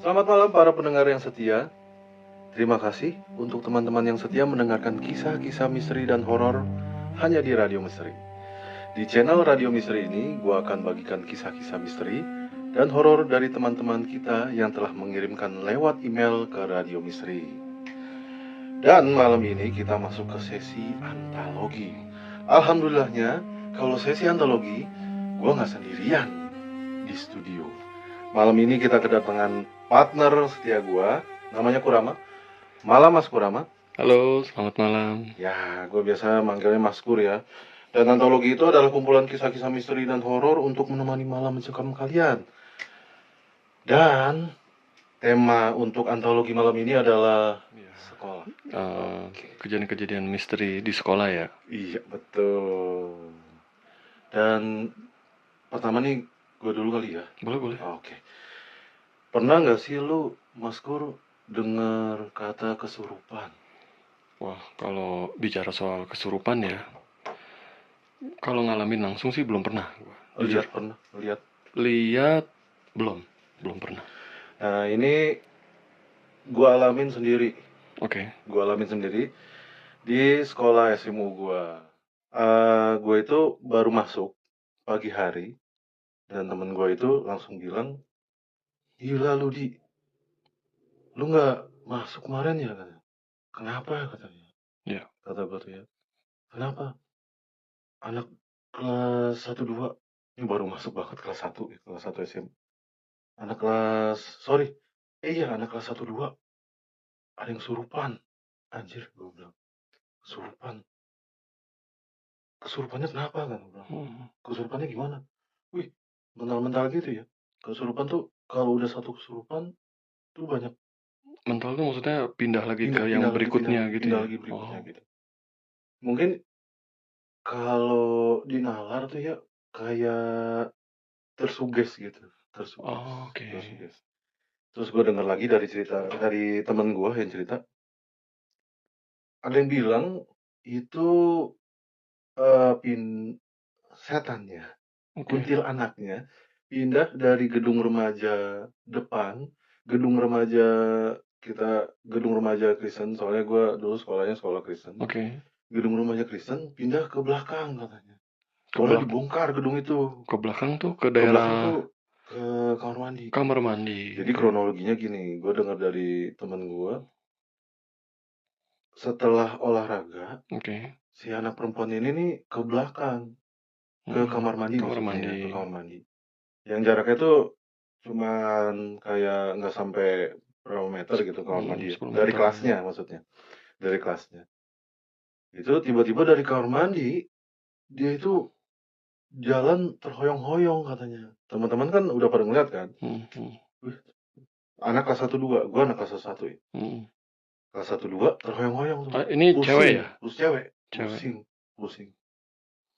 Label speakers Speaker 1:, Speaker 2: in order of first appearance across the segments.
Speaker 1: Selamat malam para pendengar yang setia. Terima kasih untuk teman-teman yang setia mendengarkan kisah-kisah misteri dan horor hanya di Radio Misteri. Di channel Radio Misteri ini, gua akan bagikan kisah-kisah misteri dan horor dari teman-teman kita yang telah mengirimkan lewat email ke Radio Misteri. Dan malam ini kita masuk ke sesi antologi. Alhamdulillahnya, kalau sesi antologi, gua nggak sendirian di studio. Malam ini kita kedatangan partner setia gua, namanya Kurama. Malam Mas Kurama.
Speaker 2: Halo, selamat malam.
Speaker 1: Ya, gue biasa manggilnya Mas Kur ya. Dan antologi itu adalah kumpulan kisah-kisah misteri dan horor untuk menemani malam mencekam kalian. Dan tema untuk antologi malam ini adalah sekolah.
Speaker 2: Kejadian-kejadian misteri di sekolah ya?
Speaker 1: Iya, betul. Dan pertama nih, gue dulu kali ya.
Speaker 2: Boleh.
Speaker 1: Oke. Pernah nggak sih lu, Mas Kur, dengar kata kesurupan?
Speaker 2: Wah, kalau bicara soal kesurupan ya, kalau ngalamin langsung sih belum pernah gua.
Speaker 1: Lihat pernah?
Speaker 2: Lihat belum pernah.
Speaker 1: Nah, ini gue alamin sendiri.
Speaker 2: Oke.
Speaker 1: Gue alamin sendiri di sekolah SMU gue. Gue itu baru masuk pagi hari dan temen gue itu langsung bilang, gila lu Di, lu nggak masuk kemarin ya? Kenapa katanya?
Speaker 2: Ya.
Speaker 1: Kata gue tuh ya. Kenapa? Anak kelas 1-2, ini baru masuk banget kelas 1 ya, kelas 1 SMA. Anak kelas 1-2 ada yang surupan. Anjir, gue bilang, kesurupan. Kesurupannya kenapa kan? Kesurupannya gimana? Wih, mental-mental gitu ya. Kesurupan tuh kalau udah satu kesurupan tuh banyak
Speaker 2: Mental tuh maksudnya pindah lagi ke yang berikutnya gitu
Speaker 1: pindah
Speaker 2: ya?
Speaker 1: lagi berikutnya gitu. Mungkin kalau di nalar tuh ya kayak tersuges gitu,
Speaker 2: Oke.
Speaker 1: tersuges. Terus gue denger lagi dari temen gue yang cerita, ada yang bilang itu setannya, kuntil anaknya pindah dari gedung remaja depan, gedung remaja Kristen, soalnya gue dulu sekolahnya sekolah Kristen.
Speaker 2: Oke.
Speaker 1: Gedung remaja Kristen pindah ke belakang katanya. Soalnya dibongkar gedung itu.
Speaker 2: Ke belakang tuh ke
Speaker 1: Ke belakang
Speaker 2: daerah
Speaker 1: tuh ke kamar mandi.
Speaker 2: kamar mandi.
Speaker 1: Jadi kronologinya gini, gue dengar dari temen gue, setelah olahraga, si anak perempuan ini nih ke belakang, ke kamar mandi maksudnya ya, ke kamar mandi. Yang jaraknya tuh cuman kayak nggak sampai berapa meter gitu kamar mandi ya. Dari kelasnya maksudnya. Dari kelasnya. Itu tiba-tiba dari kamar mandi, dia itu jalan terhoyong-hoyong katanya. Teman-teman kan udah pada ngeliat kan? Wih, anak kelas 1-2, gue anak kelas 1 ya. Kelas 1-2 terhoyong-hoyong tuh.
Speaker 2: Ini pusing, cewek ya?
Speaker 1: Cewek. Pusing.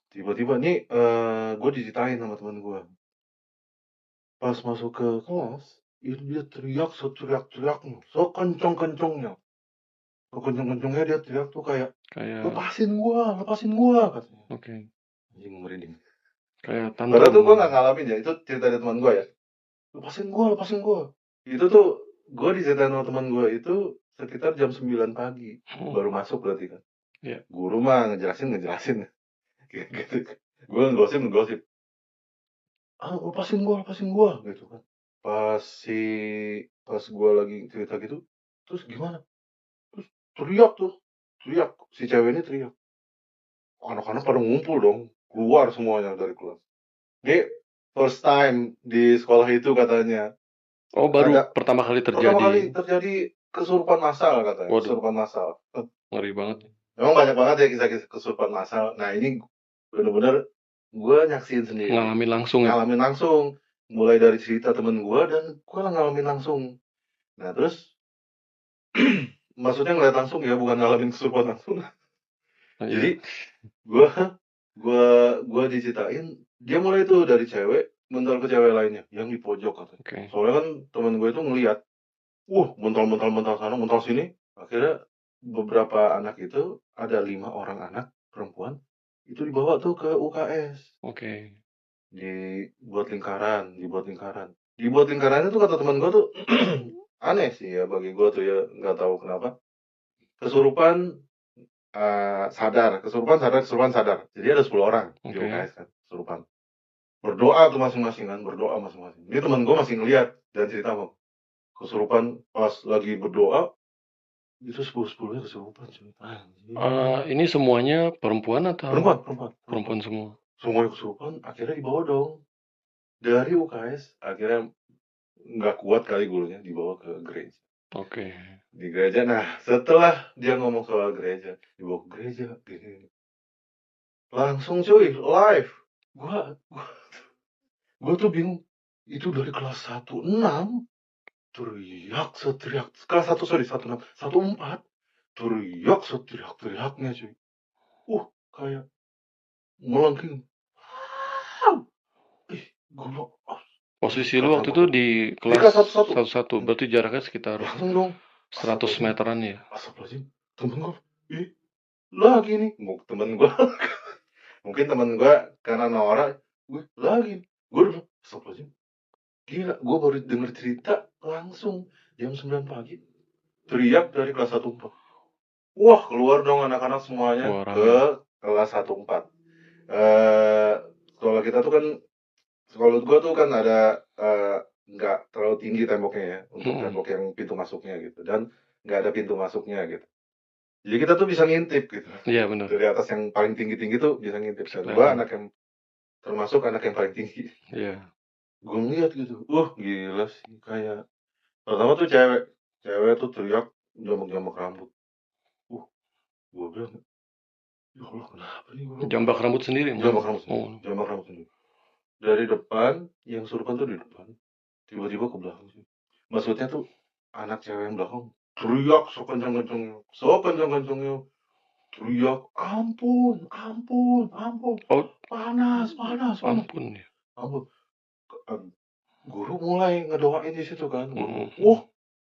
Speaker 1: Tiba-tiba nih gue diceritain sama teman gue. Pas masuk ke kelas, itu dia teriak seteriak-teriaknya, sekencang-kencangnya. Sekencang-kencangnya dia teriak tuh kayak lepasin gua katanya. Anjing merinding.
Speaker 2: Kayak tantrum.
Speaker 1: Padahal tuh gua nggak ngalamin ya, itu cerita dari teman gua ya. Lepasin gua. Itu tuh gua diceritain sama teman gua itu sekitar jam 9 pagi. Baru masuk berarti kan.
Speaker 2: Iya.
Speaker 1: Guru mah ngejelasin. Gitu. Gua ngegosip. Lepasin gua gitu kan. Pas gua lagi cerita gitu, terus gimana? Terus teriak, si cewek ini teriak. Anak-anak pada ngumpul dong, keluar semuanya dari kelas. Ini first time di sekolah itu katanya.
Speaker 2: Baru pertama kali
Speaker 1: terjadi kesurupan massal katanya.
Speaker 2: Waduh.
Speaker 1: Kesurupan massal.
Speaker 2: Ngeri banget.
Speaker 1: Memang banyak banget ya kisah-kisah kesurupan massal. Nah ini bener-bener gue nyaksiin sendiri. Ngalamin langsung. Mulai dari cerita temen gue dan gue ngalamin langsung. Nah terus maksudnya ngeliat langsung ya, bukan ngalamin kesurupan langsung. Jadi gue diceritain, dia mulai tuh dari cewek mental ke cewek lainnya yang di pojok katanya. Soalnya kan temen gue itu ngeliat, mental sana, mental sini. Akhirnya beberapa anak itu, ada 5 orang anak perempuan itu dibawa tuh ke UKS. dibuat lingkaran. Dibuat lingkarannya tuh kata teman gue tuh aneh sih ya bagi gue tuh ya, nggak tahu kenapa. Kesurupan kesurupan sadar. Jadi ada 10 orang di
Speaker 2: Oke.
Speaker 1: UKS kan, kesurupan. Berdoa tuh masing-masing kan, berdoa masing-masing. Ini teman gue masih ngeliat dan cerita bang, kesurupan pas lagi berdoa itu 10-10-nya kesurupan cuy.
Speaker 2: Ini semuanya perempuan atau
Speaker 1: Perempuan.
Speaker 2: semua?
Speaker 1: Semuanya kesurupan, akhirnya dibawa dong dari UKS. Akhirnya nggak kuat kali gurunya, dibawa ke gereja.
Speaker 2: Oke.
Speaker 1: Di gereja, nah setelah dia ngomong soal gereja, dibawa ke gereja, gini. Langsung cuy, live. Gua tuh bingung. Itu dari kelas 16 teriak, kelas 1 sorry, 16, 14 teriak seteriak-teriaknya cuy. Kayak melengking. Gue bilang,
Speaker 2: Posisi lu waktu itu di kelas
Speaker 1: kelas 1-1.
Speaker 2: 1-1, berarti jaraknya sekitar
Speaker 1: Langsung dong.
Speaker 2: 100 meteran ya?
Speaker 1: Astagfirullahaladzim. Temen gue, lagi nih. Temen gue, mungkin temen gue karena norak, lagi. Gue udah bilang, astagfirullahaladzim. Gila, gue baru denger cerita langsung jam 9 pagi. Teriak dari kelas 1-4. Wah, keluar dong anak-anak semuanya ke kelas 1-4. Sekolah kita tuh kan, sekolah gue tuh kan ada nggak terlalu tinggi temboknya ya, untuk tembok yang pintu masuknya gitu, dan nggak ada pintu masuknya gitu. Jadi kita tuh bisa ngintip gitu.
Speaker 2: Iya benar.
Speaker 1: Dari atas yang paling tinggi-tinggi tuh bisa ngintip. Dan gue termasuk anak yang paling tinggi.
Speaker 2: Iya.
Speaker 1: Gue ngeliat gitu, gila sih, kayak pertama tuh cewek tuh teriak jambak-jambak rambut. Gue bilang, ya Allah kenapa nih gue?
Speaker 2: Jambak rambut sendiri?
Speaker 1: Jambak rambut sendiri. Dari depan, yang surupan tuh di depan, tiba-tiba ke belakang sih. Maksudnya tuh anak cewek yang belakang teriak sekencang-kencangnya, teriak ampun.
Speaker 2: Oh,
Speaker 1: Panas.
Speaker 2: ampun ya.
Speaker 1: Ampun. Guru mulai ngedoain di situ kan.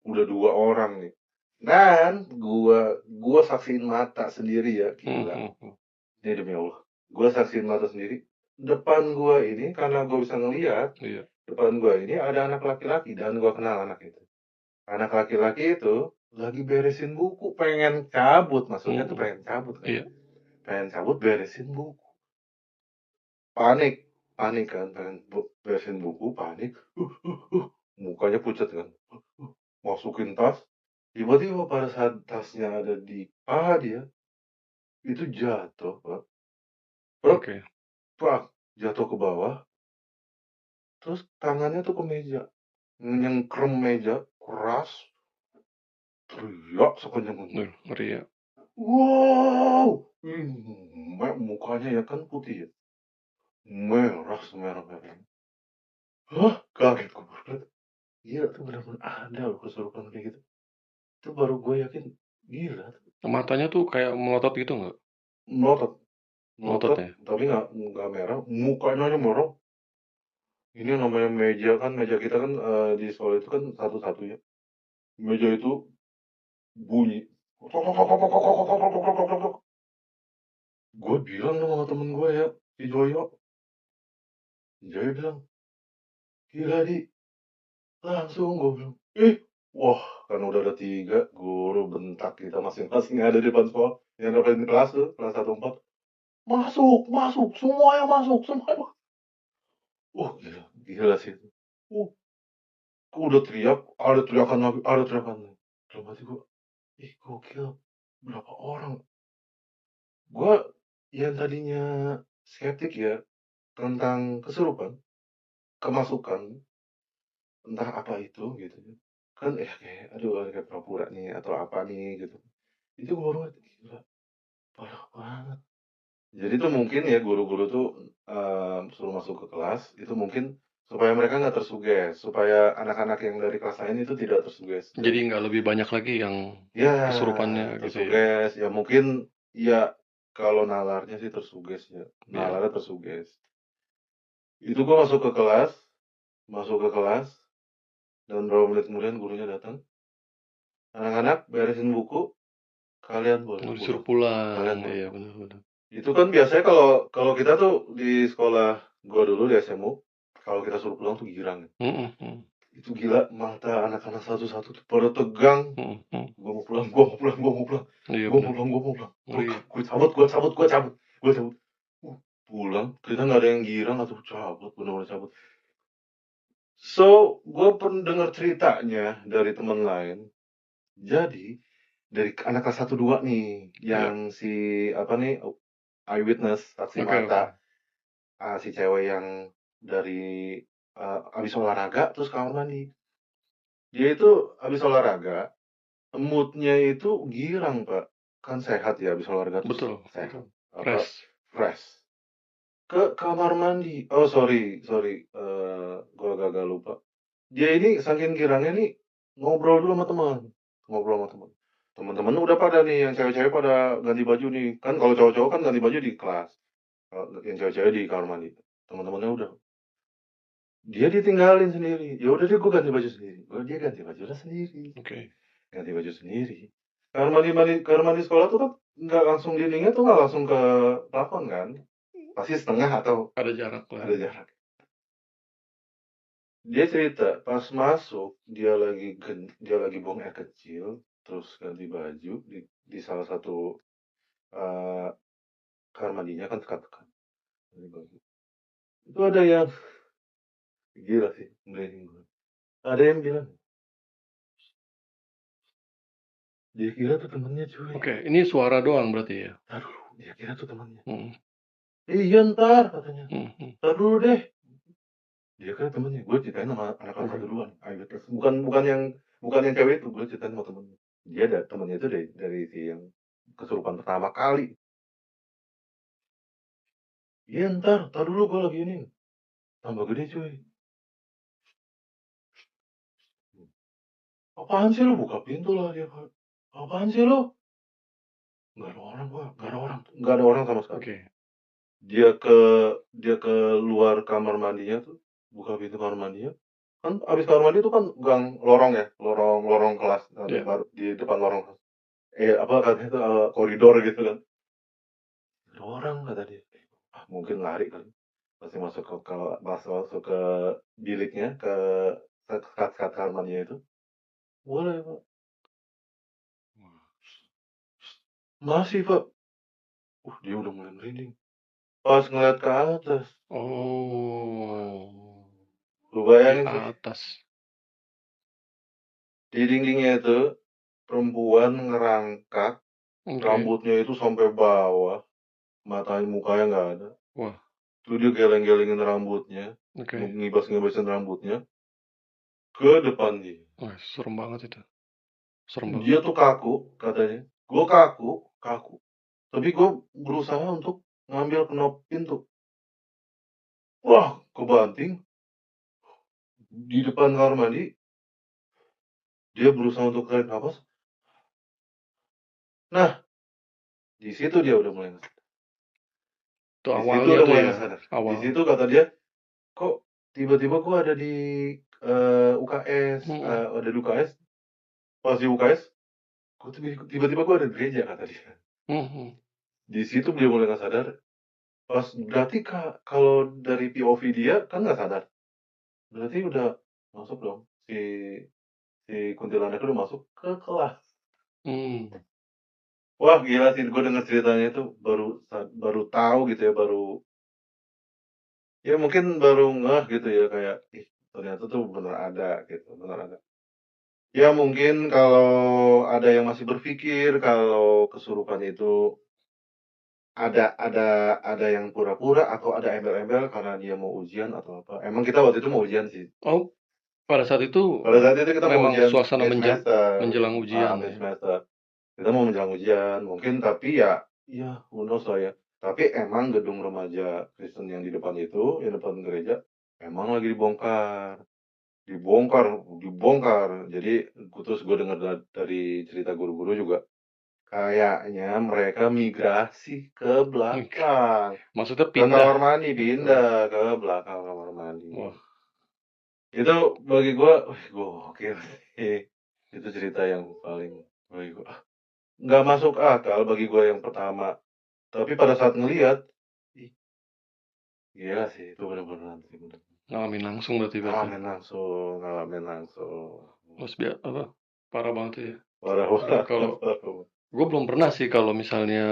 Speaker 1: Udah 2 orang nih. Dan gua saksiin mata sendiri ya, gila. Ini demi Allah. Gua saksiin mata sendiri. Depan gua ini karena gua bisa ngeliat,
Speaker 2: Iya.
Speaker 1: depan gua ini ada anak laki-laki dan gua kenal anak itu. Anak laki-laki itu lagi beresin buku, pengen cabut, maksudnya tuh pengen cabut kan.
Speaker 2: Iya.
Speaker 1: Pengen cabut beresin buku. Panik kan, pengen beresin buku, panik. Mukanya pucat kan. Masukin tas. Tiba-tiba pada saat tasnya ada di paha dia, itu jatuh, Pak.
Speaker 2: Oke.
Speaker 1: Jatuh ke bawah. Terus tangannya tuh ke meja. Nyengkrem meja, keras. Teriak sekencang-kencang.
Speaker 2: Ngeri ya.
Speaker 1: Wow! Mukanya ya kan putih ya. Merah semerah-merah. Kaget gue. Gila tuh bener-bener ada loh kesurupan kayak gitu. Itu baru gue yakin gila.
Speaker 2: Matanya tuh kayak melotot gitu nggak?
Speaker 1: Melotot
Speaker 2: ya?
Speaker 1: Tapi nggak merah. Mukanya aja merah. Ini namanya meja kan, meja kita kan di sekolah itu kan satu-satu ya. Meja itu bunyi. Gue bilang dong sama temen gue ya, si Joyo. Joyo bilang, gila di. Langsung gue bilang, wah kan udah ada 3 guru bentak kita masing-masing ada di depan sekolah. Yang dapat kelas tuh, kelas 1-4. Masuk, semuanya masuk. Gila sih itu. Udah teriak, ada teriakan lagi. Dalam hati gue, gokil, berapa orang? Gue yang tadinya skeptik ya tentang kesurupan, kemasukan, entah apa itu gitu kan, kayak aduh kayak pura-pura nih atau apa nih gitu. Itu gue baru gila, parah banget. Jadi tuh mungkin ya guru-guru tuh suruh masuk ke kelas itu mungkin supaya mereka nggak tersuges, supaya anak-anak yang dari kelas lain itu tidak tersuges.
Speaker 2: Jadi nggak lebih banyak lagi yang kesurupannya gitu ya?
Speaker 1: Tersuges ya mungkin ya, kalau nalarnya sih tersuges ya, nalarnya tersuges. Itu gua masuk ke kelas, dan berapa menit kemudian gurunya datang. Anak-anak beresin buku, kalian boleh
Speaker 2: Disuruh
Speaker 1: pulang.
Speaker 2: pulang.
Speaker 1: Kalian boleh.
Speaker 2: Iya benar.
Speaker 1: Itu kan biasanya kalau kita tuh di sekolah Gua dulu di SMU, kalau kita suruh pulang tuh girang. Itu gila, mata anak-anak satu-satu tuh pada tegang. Gua mau pulang, gua mau pulang, gua mau pulang,
Speaker 2: Iya
Speaker 1: gua mau
Speaker 2: benar.
Speaker 1: pulang, gua mau pulang.
Speaker 2: Ngeri ya.
Speaker 1: Gua cabut, gua cabut, gua cabut, gua cabut. Pulang, kita nggak ada yang girang atau cabut, bener-bener cabut. So, gue pernah dengar ceritanya dari teman lain. Jadi, dari anak kelas 1 2 nih,
Speaker 2: Iya.
Speaker 1: yang si apa nih, eyewitness, saksi
Speaker 2: Oke,
Speaker 1: mata,
Speaker 2: oke.
Speaker 1: si cewek yang dari abis olahraga terus kamar mandi. Dia itu abis olahraga, moodnya itu girang, Pak. Kan sehat ya abis olahraga terus
Speaker 2: Betul,
Speaker 1: sehat.
Speaker 2: betul.
Speaker 1: Apa
Speaker 2: Fresh.
Speaker 1: fresh. Ke kamar mandi. Oh, sorry, sorry. Gua gagal lupa. Dia ini saking girangnya nih ngobrol dulu sama teman. Ngobrol sama teman. Teman-teman udah pada nih, yang cewek-cewek pada ganti baju nih. Kan kalau cowok-cowok kan ganti baju di kelas. Kalau yang cewek-cewek di kamar mandi. Teman-temannya udah. Dia ditinggalin sendiri. Ya udah deh gue ganti baju sendiri. Oh, dia ganti baju lah sendiri.
Speaker 2: Oke.
Speaker 1: Ganti baju sendiri. Kamar mandi sekolah tuh kan nggak langsung dindingnya tuh nggak langsung ke plafon kan. Pasti setengah atau
Speaker 2: Ada jarak lah.
Speaker 1: ada jarak. Dia cerita pas masuk dia lagi buang air kecil terus ganti baju di salah satu eh, kamar mandinya kan tekan-tekan ganti baju. Itu ada yang gila sih, merinding gue. Ada yang bilang dia kira tuh temennya cuy.
Speaker 2: Oke, ini suara doang berarti ya.
Speaker 1: Aduh, dia kira tuh temennya.
Speaker 2: Hmm.
Speaker 1: Iya ntar katanya.
Speaker 2: Hmm.
Speaker 1: Ntar dulu deh. Dia kira temennya. Gue ceritain sama anak kelas
Speaker 2: Oke.
Speaker 1: satu duluan. Bukan yang cewek itu. Gue ceritain sama temennya. Dia ada temennya itu dari si yang kesurupan pertama kali. Iya ntar dulu gue lagi ini. Tambah gede cuy. Apaan sih lu buka pintu lah dia. Apaan sih lu? Gak ada orang gua, gak ada orang, gak ada orang sama sekali.
Speaker 2: Oke.
Speaker 1: Dia ke dia ke luar kamar mandinya tuh, buka pintu kamar mandinya. Kan abis kamar mandi itu kan gang lorong ya, lorong kelas ada
Speaker 2: Ya.
Speaker 1: baru di depan lorong. Apa katanya itu koridor gitu kan. Ada orang kata dia. Mungkin lari kan. Masih masuk ke biliknya ke sekat kamar mandinya itu. Boleh, Pak. Masih, Pak. Dia udah mulai merinding. Pas ngeliat ke atas,
Speaker 2: Oh.
Speaker 1: lu
Speaker 2: Di
Speaker 1: bayangin sih,
Speaker 2: atas.
Speaker 1: di dindingnya itu perempuan ngerangkak,
Speaker 2: Oke.
Speaker 1: rambutnya itu sampai bawah, matanya mukanya nggak ada.
Speaker 2: Wah.
Speaker 1: Tuh dia geleng-gelengin rambutnya,
Speaker 2: Oke.
Speaker 1: ngibas-ngibasin rambutnya ke depan dia.
Speaker 2: Wah, serem banget itu. Serem banget.
Speaker 1: Dia tuh kaku, katanya. Gue kaku, kaku. Tapi gue berusaha untuk ngambil knop pintu. Wah, kebanting di depan kamar mandi. Dia berusaha untuk tarik nafas. Nah, di situ dia udah mulai nggak sadar.
Speaker 2: Itu
Speaker 1: Di situ
Speaker 2: awalnya
Speaker 1: udah
Speaker 2: tuh
Speaker 1: mulai
Speaker 2: ya.
Speaker 1: nggak sadar. Di
Speaker 2: Awal.
Speaker 1: situ kata dia, kok tiba-tiba gue ada di UKS,
Speaker 2: Hmm.
Speaker 1: ada di UKS. Pas di UKS, kok tiba-tiba gue ada di gereja kata dia.
Speaker 2: Hmm.
Speaker 1: Di situ dia mulai nggak sadar. Pas berarti kalau dari POV dia kan nggak sadar. Berarti udah masuk dong si kuntilanak udah masuk ke kelas.
Speaker 2: Hmm.
Speaker 1: Wah gila sih, gue denger ceritanya itu baru tahu gitu ya, ya mungkin baru ngeh gitu ya kayak, ih ternyata tuh bener ada gitu, bener ada. Ya mungkin kalau ada yang masih berpikir kalau kesurupan itu ada yang pura-pura atau ada embel-embel karena dia mau ujian atau apa. Emang kita waktu itu mau ujian sih.
Speaker 2: Oh, pada saat itu
Speaker 1: Pada saat itu kita mau
Speaker 2: memang
Speaker 1: ujian
Speaker 2: suasana
Speaker 1: akhir semester,
Speaker 2: menjelang ujian
Speaker 1: akhir
Speaker 2: ya.
Speaker 1: semester. Kita mau menjelang ujian, mungkin tapi ya who knows lah ya. Tapi emang gedung remaja Kristen yang di depan itu, yang depan gereja, emang lagi dibongkar. Dibongkar, dibongkar. Jadi terus gue dengar dari cerita guru-guru juga, kayaknya mereka migrasi ke belakang.
Speaker 2: Maksudnya
Speaker 1: Ke
Speaker 2: pindah
Speaker 1: kamar mandi,
Speaker 2: gitu.
Speaker 1: pindah ke belakang kamar mandi.
Speaker 2: Wah.
Speaker 1: Itu bagi gue, wih gokil sih. Itu cerita yang paling bagi gue. Nggak masuk akal bagi gue yang pertama. Tapi pada saat ngeliat, ih, Gila sih, itu benar-benar sih, bener.
Speaker 2: Ngalamin langsung berarti berarti.
Speaker 1: Ngalamin langsung.
Speaker 2: Terus biar apa? Parah banget ya.
Speaker 1: Parah
Speaker 2: Gue
Speaker 1: banget,
Speaker 2: kalau
Speaker 1: parah banget.
Speaker 2: gue belum pernah sih kalau misalnya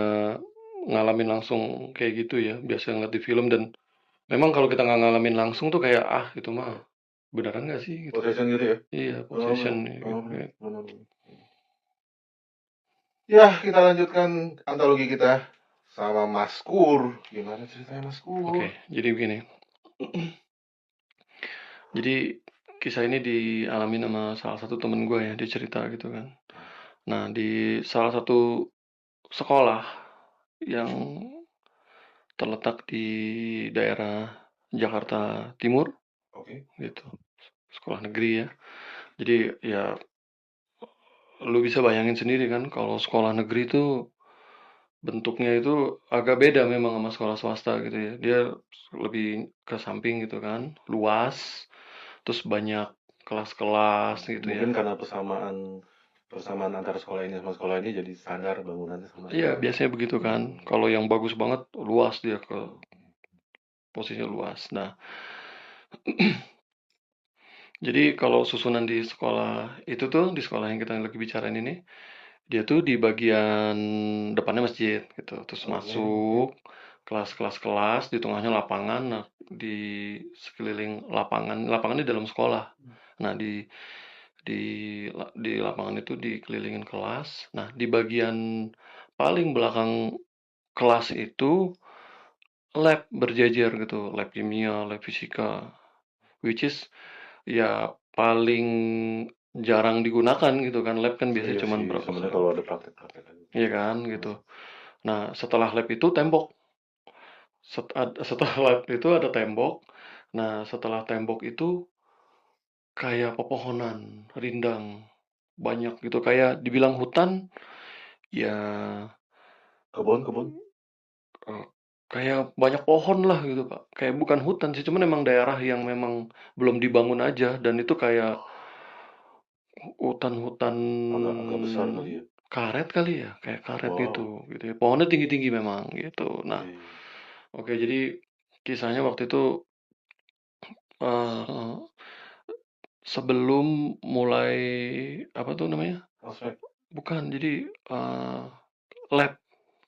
Speaker 2: ngalamin langsung kayak gitu ya. Biasa ngeliat di film dan memang kalau kita nggak ngalamin langsung tuh kayak ah itu mah beneran nggak sih gitu.
Speaker 1: Possession gitu ya?
Speaker 2: Iya,
Speaker 1: Oh,
Speaker 2: possession
Speaker 1: benar,
Speaker 2: gitu
Speaker 1: oh, benar,
Speaker 2: ya.
Speaker 1: benar, benar. Ya, kita lanjutkan antologi kita sama Mas Kur. Gimana ceritanya Mas Kur?
Speaker 2: Oke, jadi begini. Jadi kisah ini dialami sama salah satu temen gue ya, dia cerita gitu kan. Nah, di salah satu sekolah yang terletak di daerah Jakarta Timur
Speaker 1: Oke.
Speaker 2: gitu, sekolah negeri ya. Jadi ya lu bisa bayangin sendiri kan kalau sekolah negeri itu bentuknya itu agak beda memang sama sekolah swasta gitu ya. Dia lebih ke samping gitu kan, luas, terus banyak kelas-kelas gitu ya.
Speaker 1: Mungkin karena persamaan antara sekolah ini sama sekolah ini jadi standar bangunannya sama
Speaker 2: Iya,
Speaker 1: juga ya.
Speaker 2: biasanya begitu kan. Kalau yang bagus banget luas dia ke posisinya luas. Nah, jadi kalau susunan di sekolah itu tuh di sekolah yang kita lagi bicarain ini, dia tuh di bagian depannya masjid gitu. Terus
Speaker 1: Oke, oke.
Speaker 2: masuk kelas-kelas, di tengahnya lapangan, nah di sekeliling lapangan di dalam sekolah. Nah, di di lapangan itu dikelilingin kelas. Nah, di bagian paling belakang kelas itu lab berjejer gitu, lab kimia, lab fisika, which is ya paling jarang digunakan gitu kan, lab kan biasanya
Speaker 1: Iya
Speaker 2: cuman
Speaker 1: sih,
Speaker 2: berapa
Speaker 1: sebenarnya
Speaker 2: kali,
Speaker 1: kalau ada praktek-praktek lagi.
Speaker 2: iya kan gitu. Nah, setelah lab itu tembok, setelah lab itu ada tembok. Nah, setelah tembok itu kayak pepohonan rindang banyak gitu, kayak dibilang hutan ya.
Speaker 1: Kebun-kebun.
Speaker 2: eh, Kayak banyak pohon lah gitu Pak, kayak bukan hutan sih, cuman emang daerah yang memang belum dibangun aja, dan itu kayak hutan-hutan
Speaker 1: Agak besar kali ya.
Speaker 2: karet kali ya, kayak karet
Speaker 1: Wow.
Speaker 2: gitu ya. Pohonnya tinggi-tinggi memang gitu. Nah,
Speaker 1: Iya, iya.
Speaker 2: oke, jadi kisahnya waktu itu eh, sebelum mulai apa tuh namanya?
Speaker 1: Aspek.
Speaker 2: Bukan, jadi lab. Nah,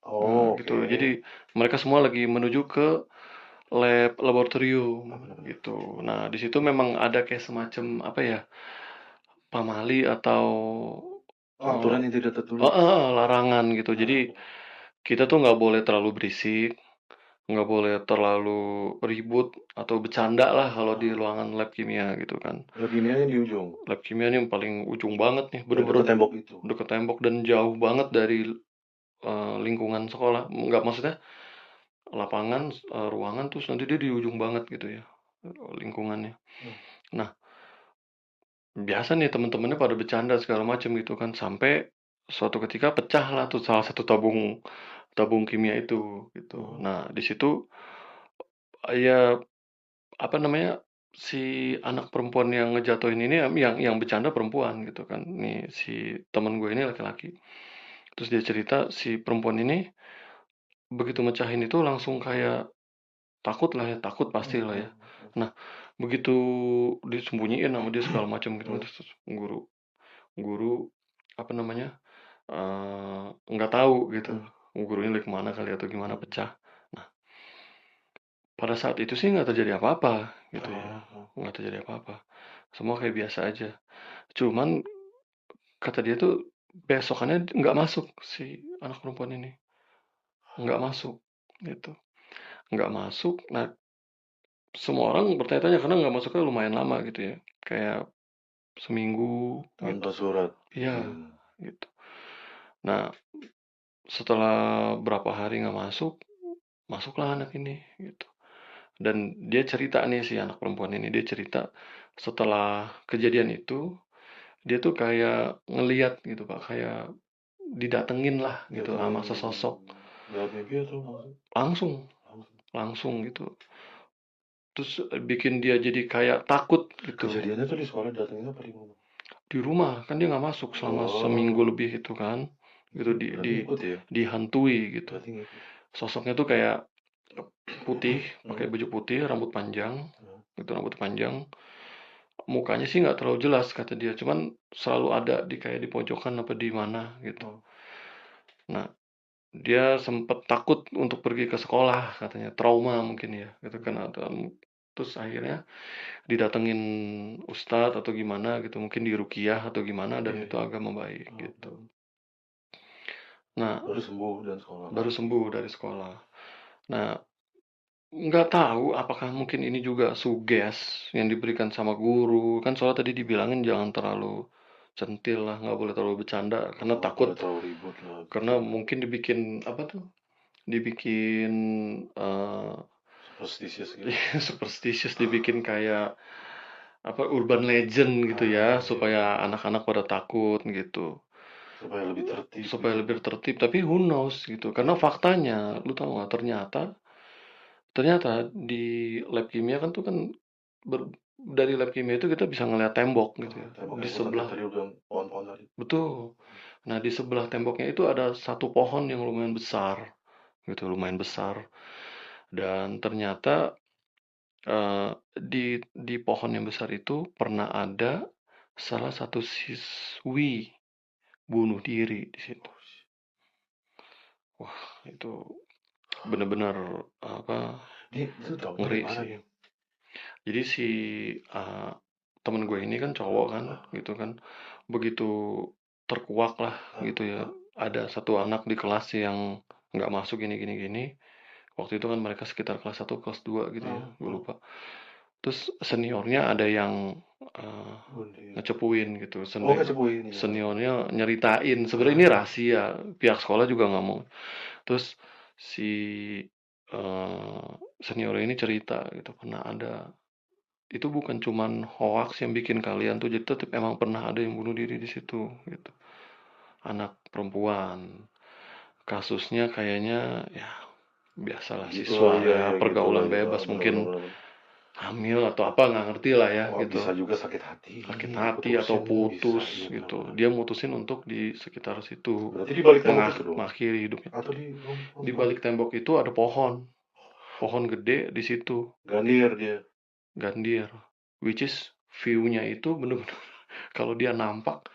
Speaker 1: Oh,
Speaker 2: gitu.
Speaker 1: oke.
Speaker 2: Jadi mereka semua lagi menuju ke lab laboratorium
Speaker 1: Ah, benar-benar.
Speaker 2: gitu. Nah, di situ memang ada kayak semacam apa ya? Pamali atau
Speaker 1: Oh, aturan yang tidak tertulis.
Speaker 2: larangan gitu. Jadi
Speaker 1: Ah,
Speaker 2: kita tuh nggak boleh terlalu berisik, nggak boleh terlalu ribut atau bercanda lah kalau di
Speaker 1: ah.
Speaker 2: ruangan lab kimia gitu kan.
Speaker 1: Leukemianya di ujung.
Speaker 2: Lab kimia ini yang paling ujung banget nih,
Speaker 1: Udah deket
Speaker 2: bener-bener
Speaker 1: tembok itu.
Speaker 2: deket tembok dan jauh banget dari lingkungan sekolah. Nggak, maksudnya lapangan, ruangan, terus nanti dia di ujung banget gitu ya, lingkungannya.
Speaker 1: Hmm.
Speaker 2: Nah, biasa nih temen-temennya pada bercanda segala macam gitu kan, sampai suatu ketika pecah lah tuh salah satu tabung tabung kimia itu gitu.
Speaker 1: Hmm.
Speaker 2: Nah, di situ ya apa namanya, si anak perempuan yang ngejatuhin ini yang bercanda perempuan gitu kan. Nih si temen gue ini laki-laki. Terus dia cerita si perempuan ini begitu mecahin itu langsung kayak takut lah ya, takut pasti
Speaker 1: Hmm.
Speaker 2: lah ya.
Speaker 1: Hmm.
Speaker 2: Nah, begitu disembunyiin sama dia segala macam gitu,
Speaker 1: Hmm.
Speaker 2: terus guru guru apa namanya, nggak tahu gitu,
Speaker 1: Hmm.
Speaker 2: gurunya lagi kemana kali atau gimana
Speaker 1: Hmm.
Speaker 2: pecah. Nah, pada saat itu sih nggak terjadi apa-apa gitu ya,
Speaker 1: Ah, ah.
Speaker 2: nggak terjadi apa-apa, semua kayak biasa aja. Cuman kata dia tuh besokannya nggak masuk si anak perempuan ini, nggak masuk gitu, nggak masuk. Nah, semua orang bertanya-tanya karena nggak masuknya lumayan lama gitu ya, kayak seminggu gitu.
Speaker 1: Tanpa surat.
Speaker 2: Iya
Speaker 1: Hmm.
Speaker 2: gitu. Nah, setelah berapa hari nggak masuk, masuklah anak ini gitu. Dan dia cerita nih, si anak perempuan ini dia cerita setelah kejadian itu dia tuh kayak ngeliat gitu Pak, kayak didatengin lah gitu sama
Speaker 1: Datengin
Speaker 2: sesosok,
Speaker 1: lewat mimpi atau langsung?
Speaker 2: langsung
Speaker 1: Langsung.
Speaker 2: langsung gitu. Terus bikin dia jadi kayak takut gitu.
Speaker 1: Kejadiannya tuh di sekolah datengin apa di mana?
Speaker 2: Di rumah kan dia nggak masuk selama seminggu
Speaker 1: Oh,
Speaker 2: lebih itu kan, gitu
Speaker 1: berarti ngikut ya?
Speaker 2: dihantui gitu.
Speaker 1: Berarti ngikut.
Speaker 2: Sosoknya tuh kayak putih, pakai baju putih, rambut panjang, itu rambut panjang. Mukanya sih nggak terlalu jelas kata dia, cuman selalu ada di kayak di pojokan apa di mana gitu. Nah, dia sempet takut untuk pergi ke sekolah katanya, trauma mungkin ya, gitu kan. Terus akhirnya didatengin ustadz atau gimana gitu, mungkin diruqyah atau gimana, dan itu agak membaik gitu. Nah,
Speaker 1: Baru sembuh dan sekolah.
Speaker 2: baru sembuh dari sekolah. Nah, nggak tahu apakah mungkin ini juga suges yang diberikan sama guru. Kan soalnya tadi dibilangin jangan terlalu centil lah, nggak boleh terlalu bercanda karena takut,
Speaker 1: terlalu ribut lah.
Speaker 2: karena mungkin dibikin apa tuh? Dibikin
Speaker 1: Superstitious gitu.
Speaker 2: superstitious, dibikin kayak apa, urban legend gitu ya, supaya anak-anak pada takut gitu. Supaya lebih tertib, tapi who knows gitu. Karena faktanya, lu tahu nggak, ternyata di lab kimia kan tuh kan dari lab kimia itu kita bisa ngeliat tembok gitu ya. Di sebelah, betul. Nah, di sebelah temboknya itu ada satu pohon yang lumayan besar gitu, lumayan besar. Dan ternyata di pohon yang besar itu pernah ada salah satu siswi bunuh diri di situ. Wah, itu benar-benar apa, ngeri sih. Jadi si temen gue ini kan cowok kan, gitu kan, begitu terkuak lah gitu ya. Ada satu anak di kelas yang nggak masuk gini. Waktu itu kan mereka sekitar kelas 1, kelas 2 gitu ya, gue lupa. Terus seniornya ada yang ngecepuin gitu. Seniornya nyeritain, sebenarnya ini rahasia, pihak sekolah juga nggak mau. Terus si senior ini cerita gitu, pernah ada, itu bukan cuman hoax yang bikin kalian tuh, jadi tetap emang pernah ada yang bunuh diri di situ gitu. Anak perempuan. Kasusnya kayaknya ya biasalah, siswa ya, pergaulan bebas, mungkin hamil atau apa, nggak ngerti lah ya gitu.
Speaker 1: Bisa juga sakit
Speaker 2: hati atau putus gitu. Dia mutusin untuk di sekitar situ
Speaker 1: Berarti di balik tembok itu dong?
Speaker 2: mengakhiri hidupnya.
Speaker 1: Atau
Speaker 2: Di balik tembok itu ada pohon gede di situ. Gandir, which is view-nya itu bener-bener kalau dia nampak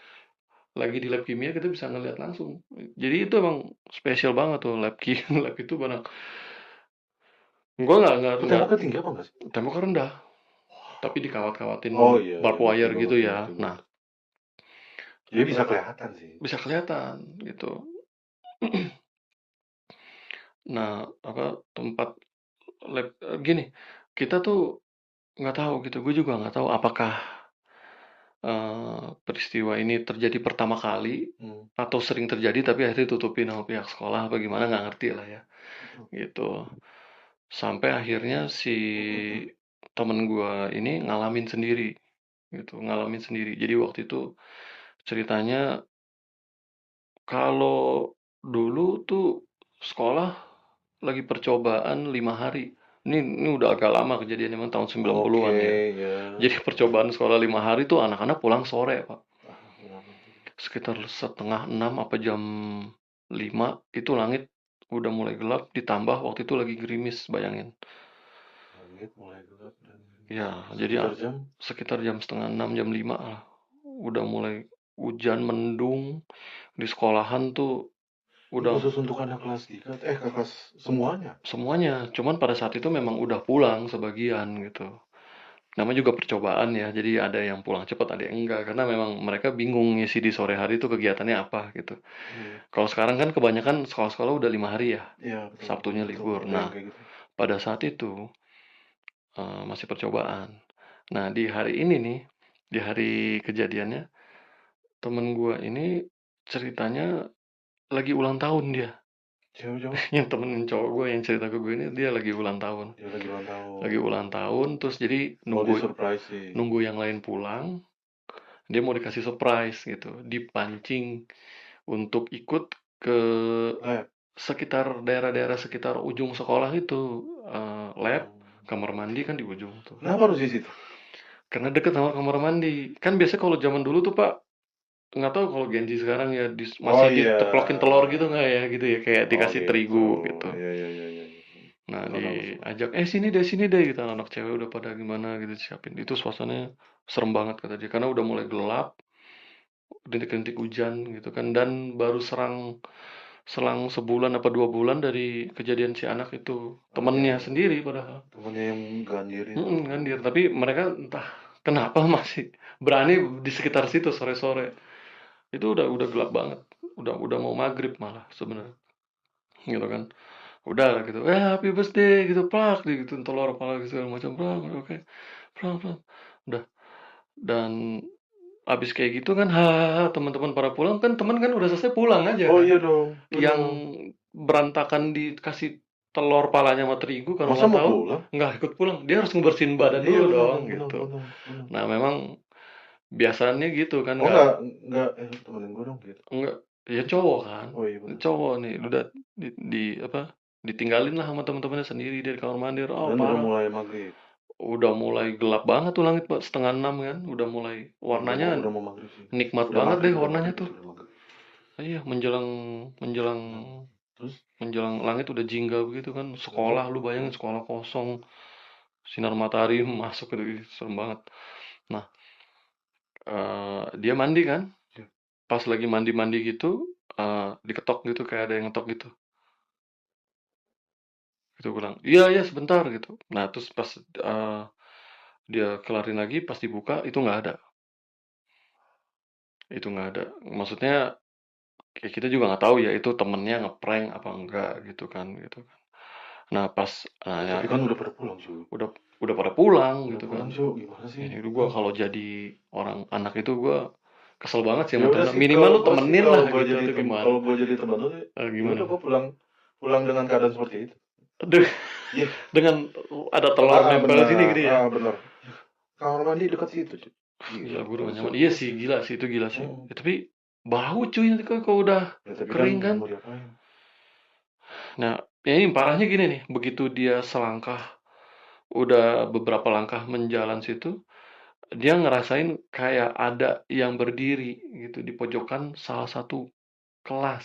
Speaker 2: lagi di lab kimia, kita bisa ngeliat langsung. Jadi itu emang spesial banget tuh lab itu banyak. Gua nggak.
Speaker 1: Temboknya tinggi apa nggak sih?
Speaker 2: Temboknya rendah, tapi dikawat-kawatin barbed wire gitu ya. Nah,
Speaker 1: jadi bisa kelihatan sih.
Speaker 2: Bisa kelihatan gitu. Nah, apa, tempat lab gini, kita tuh nggak tahu gitu. Gue juga nggak tahu apakah peristiwa ini terjadi pertama kali atau sering terjadi tapi akhirnya ditutupin sama pihak sekolah apa gimana, nggak ngerti lah ya gitu. Sampai akhirnya si temen gue ini ngalamin sendiri gitu, jadi waktu itu ceritanya, kalau dulu tuh sekolah lagi percobaan 5 hari. Ini udah agak lama kejadiannya, memang tahun 90-an ya. Jadi percobaan sekolah 5 hari tuh anak-anak pulang sore, Pak. Sekitar 5:30 apa jam 5 itu langit udah mulai gelap, ditambah waktu itu lagi gerimis, bayangin.
Speaker 1: Langit mulai gelap dan
Speaker 2: ya, jadi sekitar jam 5:30, jam 5 lah. Udah mulai hujan mendung. Di sekolahan tuh udah
Speaker 1: khusus untuk anak kelas 3, kelas
Speaker 2: semuanya. Cuman pada saat itu memang udah pulang sebagian gitu. Namanya juga percobaan ya, jadi ada yang pulang cepat, ada yang enggak, karena memang mereka bingung ngisi di sore hari itu kegiatannya apa gitu. Kalau sekarang kan kebanyakan sekolah-sekolah udah 5 hari ya, Sabtunya libur. Nah, pada saat itu masih percobaan. Nah, di hari ini nih, di hari kejadiannya, temen gue ini ceritanya lagi ulang tahun dia. Yang temen cowok gue yang cerita ke gue ini, dia lagi ulang tahun. Lagi ulang tahun, terus jadi nunggu yang lain pulang, dia mau dikasih surprise gitu, dipancing untuk ikut ke sekitar daerah-daerah sekitar ujung sekolah itu, lab, kamar mandi kan di ujung tuh.
Speaker 1: Kenapa harus di situ?
Speaker 2: Karena deket sama kamar mandi. Kan biasanya kalau zaman dulu tuh, Pak, nggak tahu kalau Gen Z sekarang ya, masih diteplokin telur gitu nggak ya, gitu ya, kayak dikasih terigu gitu. Nah,
Speaker 1: Kenapa Mas?
Speaker 2: diajak, sini deh gitu. Anak cewek udah pada gimana gitu siapin. Itu suasananya serem banget kata dia. Karena udah mulai gelap, rintik-rintik hujan gitu kan. Dan baru selang sebulan apa 2 bulan dari kejadian si anak itu.
Speaker 1: Oh iya,
Speaker 2: Temennya sendiri padahal.
Speaker 1: temennya yang ganjir itu.
Speaker 2: Gandir. Tapi mereka entah kenapa masih berani di sekitar situ sore-sore. Itu udah gelap banget. Udah mau maghrib malah sebenarnya. Gitu kan. Udah lah gitu, happy birthday gitu, plak gitu, telur apa lagi segala macam, plak, oke, plak, plak. Udah. Dan abis kayak gitu kan, teman-teman pada pulang kan, teman kan udah selesai pulang aja
Speaker 1: Oh
Speaker 2: kan.
Speaker 1: iya dong,
Speaker 2: Yang
Speaker 1: benar.
Speaker 2: berantakan dikasih telur palanya sama terigu kalau
Speaker 1: Masa
Speaker 2: nggak
Speaker 1: mau
Speaker 2: tahu,
Speaker 1: pulang?
Speaker 2: nggak ikut pulang. Dia harus ngebersihin badan
Speaker 1: Iya
Speaker 2: dulu
Speaker 1: benar
Speaker 2: dong
Speaker 1: dong, benar
Speaker 2: gitu.
Speaker 1: benar benar.
Speaker 2: Nah memang biasanya gitu kan,
Speaker 1: Oh enggak, temenin gue dong gitu.
Speaker 2: nggak, ya cowok kan,
Speaker 1: Oh iya benar.
Speaker 2: cowok nih udah apa, ditinggalin lah sama teman-temannya sendiri dari kamar mandi. Oh
Speaker 1: Dan udah
Speaker 2: parah.
Speaker 1: mulai maghrib.
Speaker 2: Udah mulai gelap banget tuh langit, Pak, 5:30 kan, udah mulai warnanya
Speaker 1: Udah mau maghrib sih.
Speaker 2: nikmat
Speaker 1: Udah
Speaker 2: banget
Speaker 1: maghrib,
Speaker 2: deh
Speaker 1: udah
Speaker 2: warnanya
Speaker 1: maghrib,
Speaker 2: tuh.
Speaker 1: udah maghrib.
Speaker 2: Iya, menjelang menjelang
Speaker 1: Nah, terus
Speaker 2: menjelang langit udah jingga begitu kan. Sekolah, lu bayangin
Speaker 1: terus
Speaker 2: sekolah kosong, sinar matahari masuk gitu, ih, serem banget. Nah, dia mandi kan,
Speaker 1: ya.
Speaker 2: pas lagi mandi-mandi gitu, diketok gitu, kayak ada yang ngetok gitu. Gitu bilang, iya iya sebentar gitu. Nah, terus pas dia kelarin lagi, pas dibuka itu nggak ada. Itu nggak ada. Maksudnya ya kita juga nggak tahu ya itu temennya ngeprank apa enggak gitu kan gitu kan. Nah pas ya,
Speaker 1: Tapi kan udah pada pulang cuy.
Speaker 2: udah udah pada pulang
Speaker 1: Udah
Speaker 2: gitu kan.
Speaker 1: pulang cuy, gimana sih?
Speaker 2: Ini gua kalau jadi orang anak itu gua kesel banget sih
Speaker 1: Ya
Speaker 2: sama
Speaker 1: udah
Speaker 2: temen.
Speaker 1: sih
Speaker 2: Minimal
Speaker 1: kalau
Speaker 2: lu
Speaker 1: gue sih
Speaker 2: temenin lah gitu atau gimana?
Speaker 1: kalau gue jadi teman lu ya
Speaker 2: Gimana?
Speaker 1: udah gue pulang pulang dengan keadaan seperti itu.
Speaker 2: Aduh,
Speaker 1: Iya.
Speaker 2: dengan ada telur nempel
Speaker 1: Benar.
Speaker 2: sini gini ya.
Speaker 1: Benar. Kamar mandi dekat situ cuy.
Speaker 2: Gila, gue udah
Speaker 1: kalau
Speaker 2: gak nyaman.
Speaker 1: suruh
Speaker 2: Iya
Speaker 1: gua
Speaker 2: sih,
Speaker 1: sih.
Speaker 2: gila sih itu gila sih. Ya, tapi bau cuy nanti kalau udah
Speaker 1: Ya, tapi
Speaker 2: kering kan.
Speaker 1: mau diapain?
Speaker 2: Nah, ini parahnya gini nih, begitu dia selangkah, udah beberapa langkah menjalan situ, dia ngerasain kayak ada yang berdiri gitu di pojokan salah satu kelas.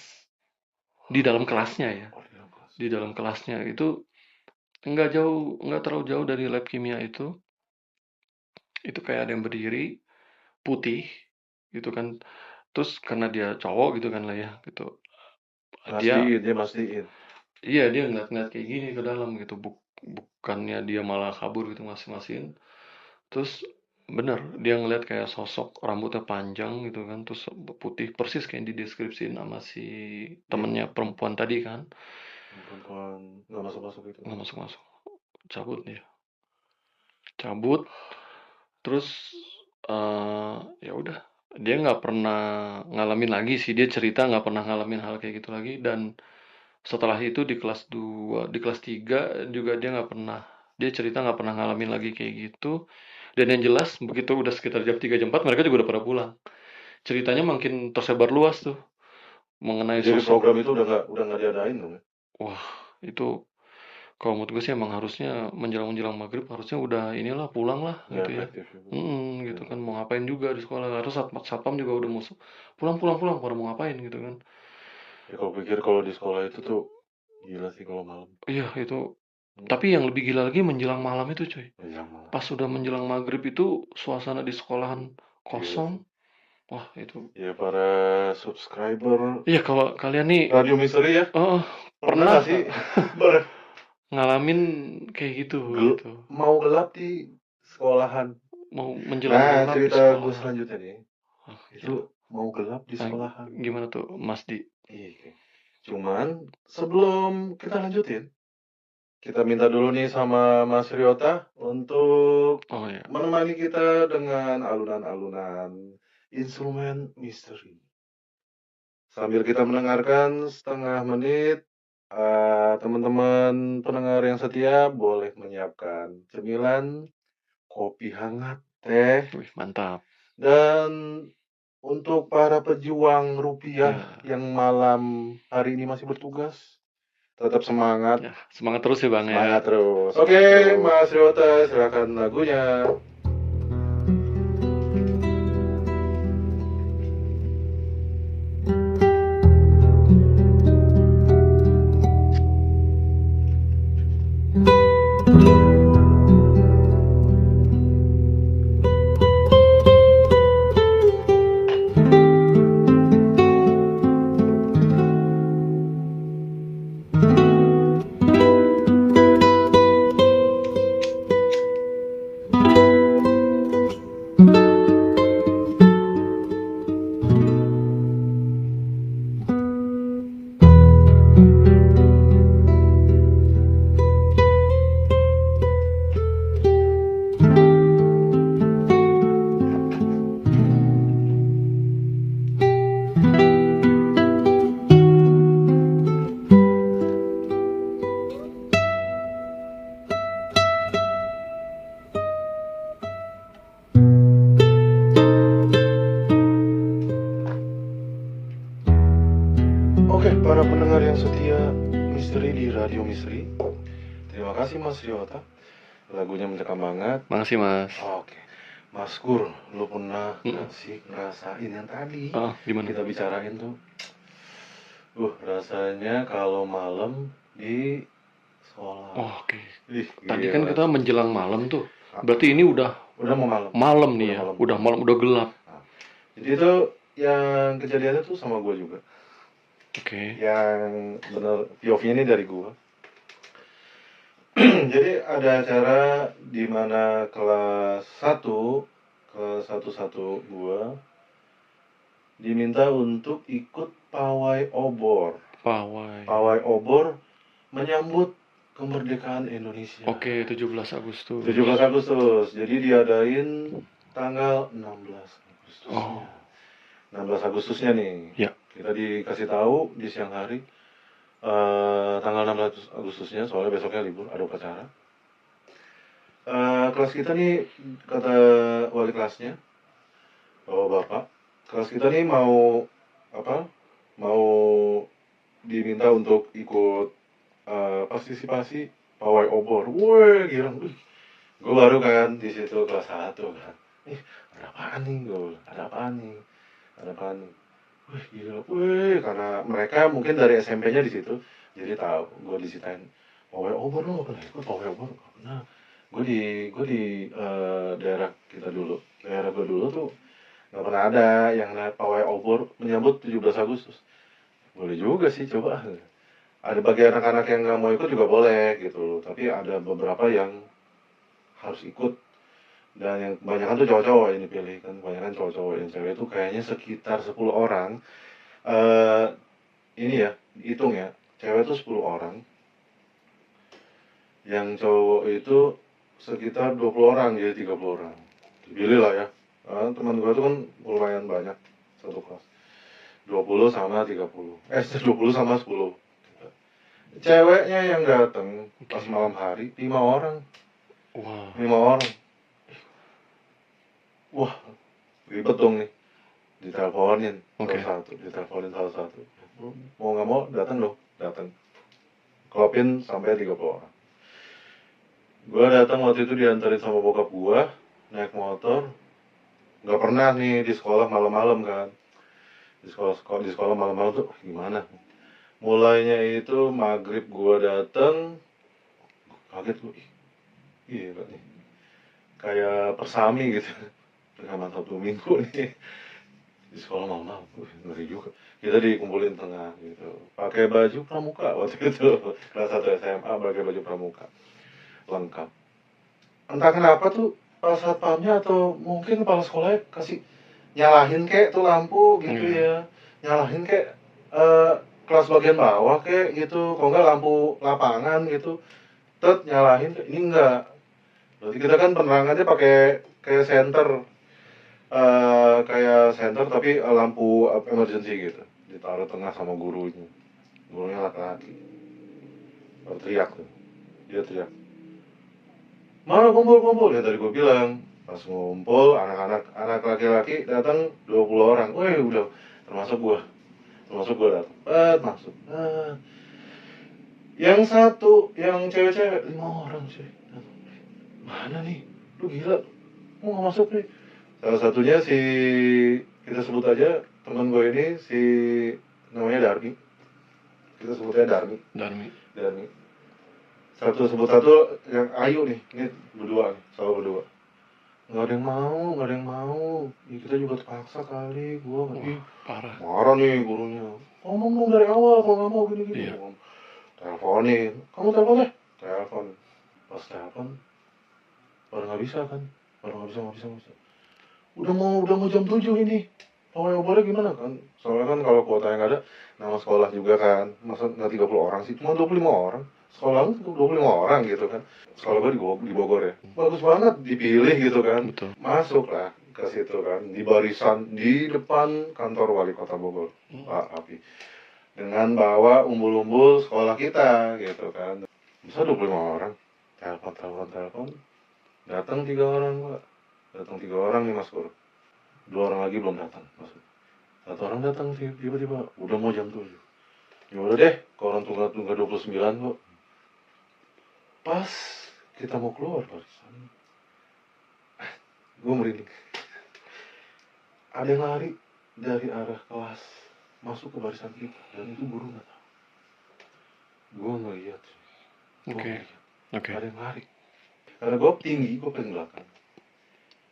Speaker 2: Di dalam kelasnya ya.
Speaker 1: Oh, di dalam kelas.
Speaker 2: Di dalam kelasnya itu nggak terlalu jauh dari lab kimia itu. Itu kayak ada yang berdiri, putih gitu kan. Terus karena dia cowok gitu kan lah ya gitu.
Speaker 1: Dia mastiin.
Speaker 2: Iya dia ngeliat-ngeliat kayak gini ke dalam gitu. Bukannya dia malah kabur gitu masing-masing. Terus bener dia ngeliat kayak sosok rambutnya panjang gitu kan, terus putih persis kayak dideskripsiin sama si temennya perempuan tadi kan.
Speaker 1: Perempuan nggak masuk itu.
Speaker 2: Nggak masuk cabut dia, cabut. Terus ya udah, dia nggak pernah ngalamin lagi sih, dia cerita nggak pernah ngalamin hal kayak gitu lagi. Dan setelah itu di kelas 2 di kelas 3 juga dia cerita nggak pernah ngalamin lagi kayak gitu. Dan yang jelas begitu udah sekitar jam 3 jam 4 mereka juga udah pada pulang. Ceritanya makin tersebar luas tuh mengenai
Speaker 1: Jadi
Speaker 2: sosok.
Speaker 1: program itu udah nggak diadain dong ya?
Speaker 2: Wah, itu kalau menurut gue sih emang harusnya menjelang maghrib harusnya udah inilah pulang lah
Speaker 1: Nggak
Speaker 2: gitu ya.
Speaker 1: efektif juga.
Speaker 2: Gitu kan mau ngapain juga di sekolah, harus satpam juga udah mau pulang pada mau ngapain gitu kan.
Speaker 1: Ya kalau pikir kalau di sekolah itu tuh gila sih kalau malam.
Speaker 2: Iya itu. Tapi yang lebih gila lagi menjelang malam itu cuy. Pas udah menjelang maghrib itu suasana di sekolahan kosong. Wah itu.
Speaker 1: Ya para subscriber.
Speaker 2: Iya kalau kalian nih
Speaker 1: Radio Misteri ya.
Speaker 2: Pernah
Speaker 1: sih
Speaker 2: ngalamin kayak gitu gitu.
Speaker 1: Mau gelap di sekolahan.
Speaker 2: Mau menjelang gelap di
Speaker 1: cerita
Speaker 2: sekolahan.
Speaker 1: gue selanjutnya nih. Itu mau gelap di sekolahan.
Speaker 2: Gimana tuh Mas Di?
Speaker 1: Iya. Cuman sebelum kita lanjutin, kita minta dulu nih sama Mas Ryota untuk menemani kita dengan alunan-alunan instrumen misteri. Sambil kita mendengarkan setengah menit, teman-teman pendengar yang setia boleh menyiapkan cemilan, kopi hangat, teh.
Speaker 2: Wih, mantap.
Speaker 1: Dan untuk para pejuang rupiah yang malam hari ini masih bertugas, tetap semangat.
Speaker 2: Ya, semangat terus ya Bang.
Speaker 1: Semangat terus. Oke, Mas Ryota, silakan lagunya. Oke, para pendengar yang setia misteri di Radio Misteri, terima kasih Mas Riota. Lagunya mencekam banget.
Speaker 2: Makasih Mas.
Speaker 1: Oke, Mas Kur, lu pernah nggak sih ngerasain yang tadi
Speaker 2: Gimana?
Speaker 1: kita bicarain tuh? Rasanya kalau malam di sekolah.
Speaker 2: Oke.
Speaker 1: Ih,
Speaker 2: Tadi
Speaker 1: gila
Speaker 2: kan kita
Speaker 1: tuh.
Speaker 2: menjelang malam tuh. Berarti ini udah
Speaker 1: mau malam.
Speaker 2: malam nih ya. Udah malam, udah gelap.
Speaker 1: Jadi itu yang kejadiannya tuh sama gue juga.
Speaker 2: Oke.
Speaker 1: Yang bener POV ini dari gue. Jadi ada acara di mana kelas 1 gua diminta untuk ikut pawai obor. Pawai obor menyambut kemerdekaan Indonesia.
Speaker 2: Oke, 17 Agustus.
Speaker 1: 17 Agustus. Jadi diadain tanggal 16 Agustusnya. 16 Agustusnya nih.
Speaker 2: Ya.
Speaker 1: Kita dikasih tahu di siang hari. Tanggal 16 Agustusnya, soalnya besoknya libur, ada upacara. Kelas kita nih, kata wali kelasnya, bapak, kelas kita nih mau diminta untuk ikut partisipasi pawai obor. Woi, gila, gue baru kan di situ kelas 1 kan. Ada apaan nih? Wih, gila, karena mereka mungkin dari SMP-nya di situ, jadi tahu gue diceritain pawai obor lo pernah ikut pawai obor? Gak pernah. Gue di daerah gue dulu tuh nggak pernah ada yang naik pawai obor menyambut 17 Agustus. Boleh juga sih, coba. Ada bagi anak-anak yang nggak mau ikut juga boleh gitu, tapi ada beberapa yang harus ikut. Dan yang kebanyakan tuh cowok-cowok yang dipilih kan, kebanyakan cowok-cowok. Yang cewek itu kayaknya sekitar 10 orang. Ini ya, hitung ya, cewek itu 10 orang, yang cowok itu sekitar 20 orang, jadi 30 orang. Dipilih lah ya. Teman gue tuh kan lumayan banyak satu kelas, 20 sama 30, 20 sama 10. Ceweknya yang datang pas malam hari 5 orang. 5 orang. Wah, ribet dong nih. Diteleponin salah satu. Mau nggak mau datang. Klopin sampai 30 orang. Gue datang waktu itu diantarin sama bokap gue naik motor. Nggak pernah nih di sekolah malam-malam kan. Di sekolah malam-malam tuh gimana? Mulainya itu maghrib gue datang, kaget gue, gila nih, kayak persami gitu. Rekaman Sabtu Minggu nih di sekolah malam, ngeri juga. Kita dikumpulin tengah gitu, pakai baju pramuka waktu itu, kelas 1 SMA pakai baju pramuka lengkap. Entah kenapa tuh pas satpamnya atau mungkin kepala sekolahnya kasih nyalahin kayak tuh lampu gitu ya, nyalahin kayak kelas bagian bawah kayak gitu, kalau enggak lampu lapangan gitu, nyalahin. Ini enggak, berarti kita kan penerangannya pakai kayak senter, tapi lampu emergency gitu, ditaruh tengah sama gurunya laki-laki. Baru teriak tuh, dia teriak, mana kumpul ya, tadi gue bilang pas ngumpul anak laki-laki datang 20 orang. Udah termasuk gue datang, masuk. Yang satu yang cewek-cewek 5 orang sih. Mana nih, lu gila, mau nggak masuk nih. Salah satunya kita sebut aja teman gue ini, namanya Darmi. Kita sebutnya Darmi. Sebut satu yang Ayu nih, ini selalu berdua. Nggak ada yang mau. Ya, kita juga terpaksa kali, gue ngerti. Marah nih gurunya. Ngomong dong dari awal, kalau nggak mau gini. Teleponin, kamu telepon deh. Telepon. Pas telepon, baru nggak bisa. Udah mau jam 7 ini. Pawai obornya gimana kan? Soalnya kan kalau kuota yang ada, nama sekolah juga kan. Masa nggak 30 orang sih? Cuma 25 orang. Sekolah lu 25 orang gitu kan. Sekolah gue di Bogor ya. Bagus banget dipilih gitu kan.
Speaker 2: Betul.
Speaker 1: Masuk lah ke situ kan. Di barisan di depan kantor wali kota Bogor, Pak Api. Dengan bawa umbul-umbul sekolah kita gitu kan. Bisa 25 orang. Telepon. Datang 3 orang, Pak. Nih Mas Kur. 2 orang lagi belum datang. Masuk. 1 orang datang tiba-tiba, udah mau jam 7. Ya udah deh, koran tunggal 29 kok. Pas kita mau keluar barisan, gue merinding. Ada yang lari dari arah kelas masuk ke barisan kita, dan itu guru nggak tahu. Gue ngeliat,
Speaker 2: Oke. Oke.
Speaker 1: ada yang lari. Karena gue tinggi, gue paling belakang.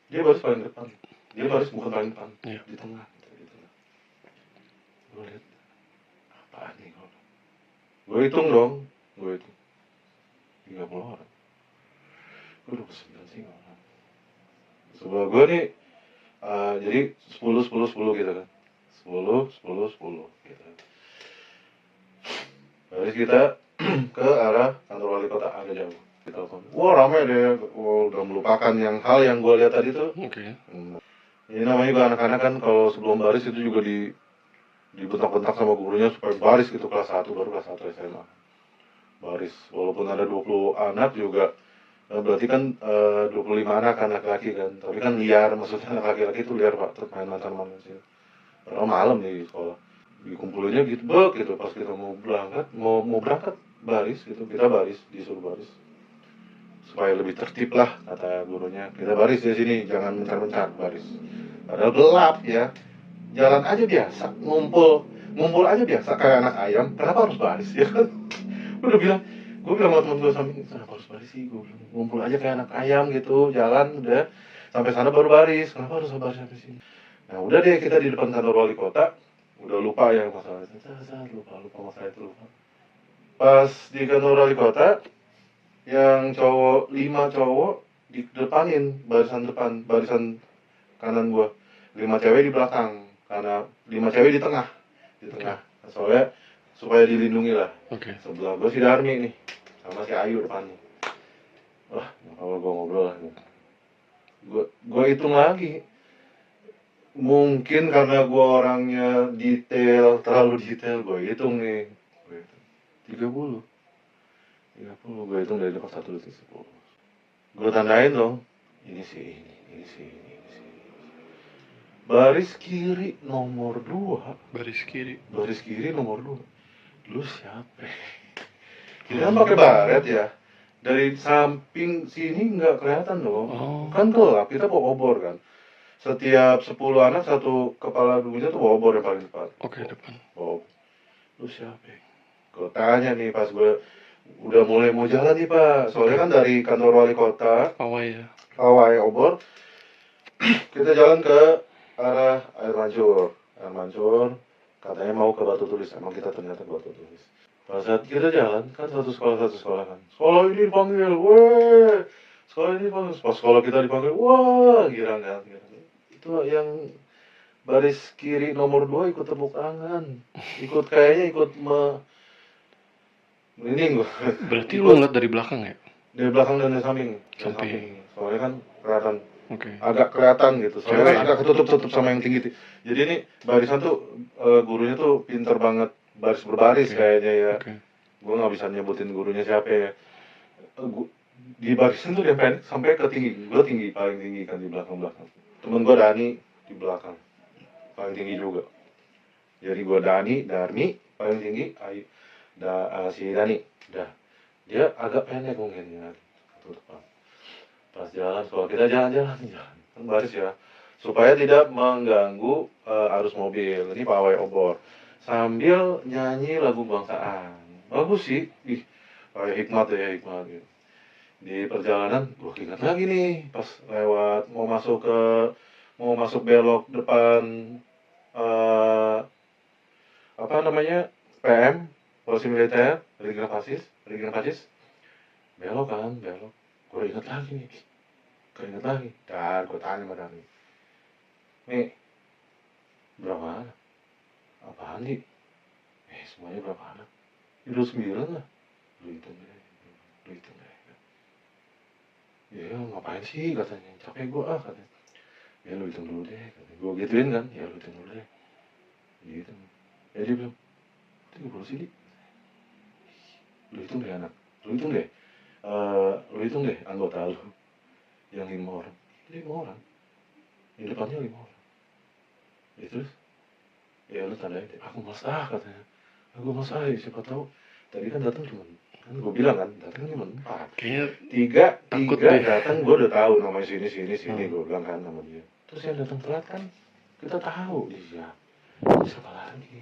Speaker 1: Dia baris paling depan. Dia baris bukan paling depan,
Speaker 2: Iya.
Speaker 1: di tengah. Gue lihat, apaan nih kalau? Gue hitung dong, gue hitung 30 orang. Gue 29 sih orang. Sebelah gue nih, jadi 10 gitu kan. 10 gitu. Baris kita ke arah kantor wali kota agak jauh. Ditelepon. Wah rame deh, udah melupakan yang hal yang gue lihat tadi tuh.
Speaker 2: Oke.
Speaker 1: Ini namanya juga anak-anak kan kalau sebelum baris itu juga dibentak-bentak sama gurunya supaya baris gitu kelas 1 baru kelas 1 SMA. Baris, walaupun ada 20 anak juga berarti kan 25 anak kan laki-laki kan, tapi kan liar, maksudnya anak laki-laki itu liar pak, terus main macam-macam sih. Padahal malam di sekolah, dikumpulinnya gitu, gitu pas kita mau berangkat baris gitu, kita baris, disuruh baris supaya lebih tertib lah kata gurunya, kita baris di sini, jangan mencar-mencar baris. Padahal gelap ya, jalan aja biasa, ngumpul aja biasa kayak anak ayam, kenapa harus baris ya kan? Gue bilang sama temen gue samping, kenapa harus baris sih? Gue bilang ngumpul aja kayak anak ayam gitu, jalan udah sampai sana baru baris, kenapa harus baris sampai sini? Nah udah deh kita di depan kantor wali kota, udah lupa ya masalah itu, lupa masalah itu lupa. Pas di kantor wali kota, yang cowok 5 cowok di depanin barisan depan, barisan kanan gue, 5 cewek di belakang, karena 5 cewek di tengah, soalnya supaya dilindungi lah.
Speaker 2: Oke.
Speaker 1: Sebelah gue si Darmi nih, sama si Ayu depannya. Wah, kalau gue ngobrol lah. Gue hitung lagi. Mungkin karena gue orangnya terlalu detail, gue hitung nih. 30. Gue hitung dari depan 1 detik 10. Gue tandain dong. Ini sih ini. Baris kiri nomor 2.
Speaker 2: Baris kiri.
Speaker 1: Baris kiri nomor 2. Lu siapa? Kita kan pakai baret ya. Dari samping sini nggak kelihatan dong.
Speaker 2: Oh.
Speaker 1: Kan gelap, kita bawa obor kan. Setiap 10 anak satu kepala gurunya tuh bawa obor yang paling depan.
Speaker 2: Oke, depan.
Speaker 1: Bawa. Lu siapa? Gue tanya nih pas gue udah mulai mau jalan nih pak. Soalnya kan dari kantor wali kota,
Speaker 2: Pawai ya.
Speaker 1: pawai obor, kita jalan ke arah air mancur. Katanya mau ke Batu Tulis, emang kita ternyata ke Batu Tulis. Pada saat kita jalan, kan satu sekolah kan. Sekolah ini dipanggil, weh. Sekolah ini dipanggil, pas sekolah kita dipanggil, wah, girang kan. Itu yang baris kiri nomor 2 ikut tepuk tangan. Kayaknya ikut merinding gua.
Speaker 2: Berarti lu ngeliat dari belakang ya?
Speaker 1: Dari belakang dan dari samping.
Speaker 2: Samping.
Speaker 1: Soalnya kan kelihatan,
Speaker 2: Oke.
Speaker 1: agak kelihatan gitu. Soalnya
Speaker 2: Cewek.
Speaker 1: kan agak ketutup sama yang tinggi. Jadi ini barisan tuh gurunya tuh pinter banget baris berbaris.
Speaker 2: Oke.
Speaker 1: Kayaknya ya.
Speaker 2: Oke.
Speaker 1: Gue nggak bisa nyebutin gurunya siapa ya. Di barisan tuh dia pendek sampai ke tinggi. Gue tinggi, paling tinggi kan di belakang. Temen gue Dani di belakang, paling tinggi juga. Jadi gue Darmi paling tinggi, si Dani. Dah, dia agak pendek mungkin ya. Pas jalan, kalau kita jalan kan baris ya, supaya tidak mengganggu arus mobil. Ini pawai obor sambil nyanyi lagu bangsaan. Bagus sih, kayak hikmat gitu. Di perjalanan gue ingat lagi nih pas lewat mau masuk belok depan apa namanya, PM polisi militer Regina Pacis, belok gue ingat lagi dan gue tanya sama Dani, nih berapa anak? Apaan nih? Semuanya berapa anak? 29 lah. Lu hitung deh. Ya ngapain sih katanya, capek gue katanya. Ya lu hitung dulu deh katanya. Gue gituin kan, ya lu hitung dulu deh gitu. Ya dia bilang 30 sih. Lu hitung deh anak, lu hitung deh anggota lu yang 5 orang, di depannya 5 orang. Ya terus ya lu tandain deh, aku malas katanya. Gue masalah siapa tahu tadi kan datang cuma, kan gue bilang kan datang cuma 4.
Speaker 2: Kayaknya
Speaker 1: tiga
Speaker 2: takut
Speaker 1: tiga
Speaker 2: deh.
Speaker 1: datang gue udah tahu namanya sini
Speaker 2: Hmm.
Speaker 1: gue bilang kan sama dia. Terus yang datang telat kan kita tahu dia siapa lagi,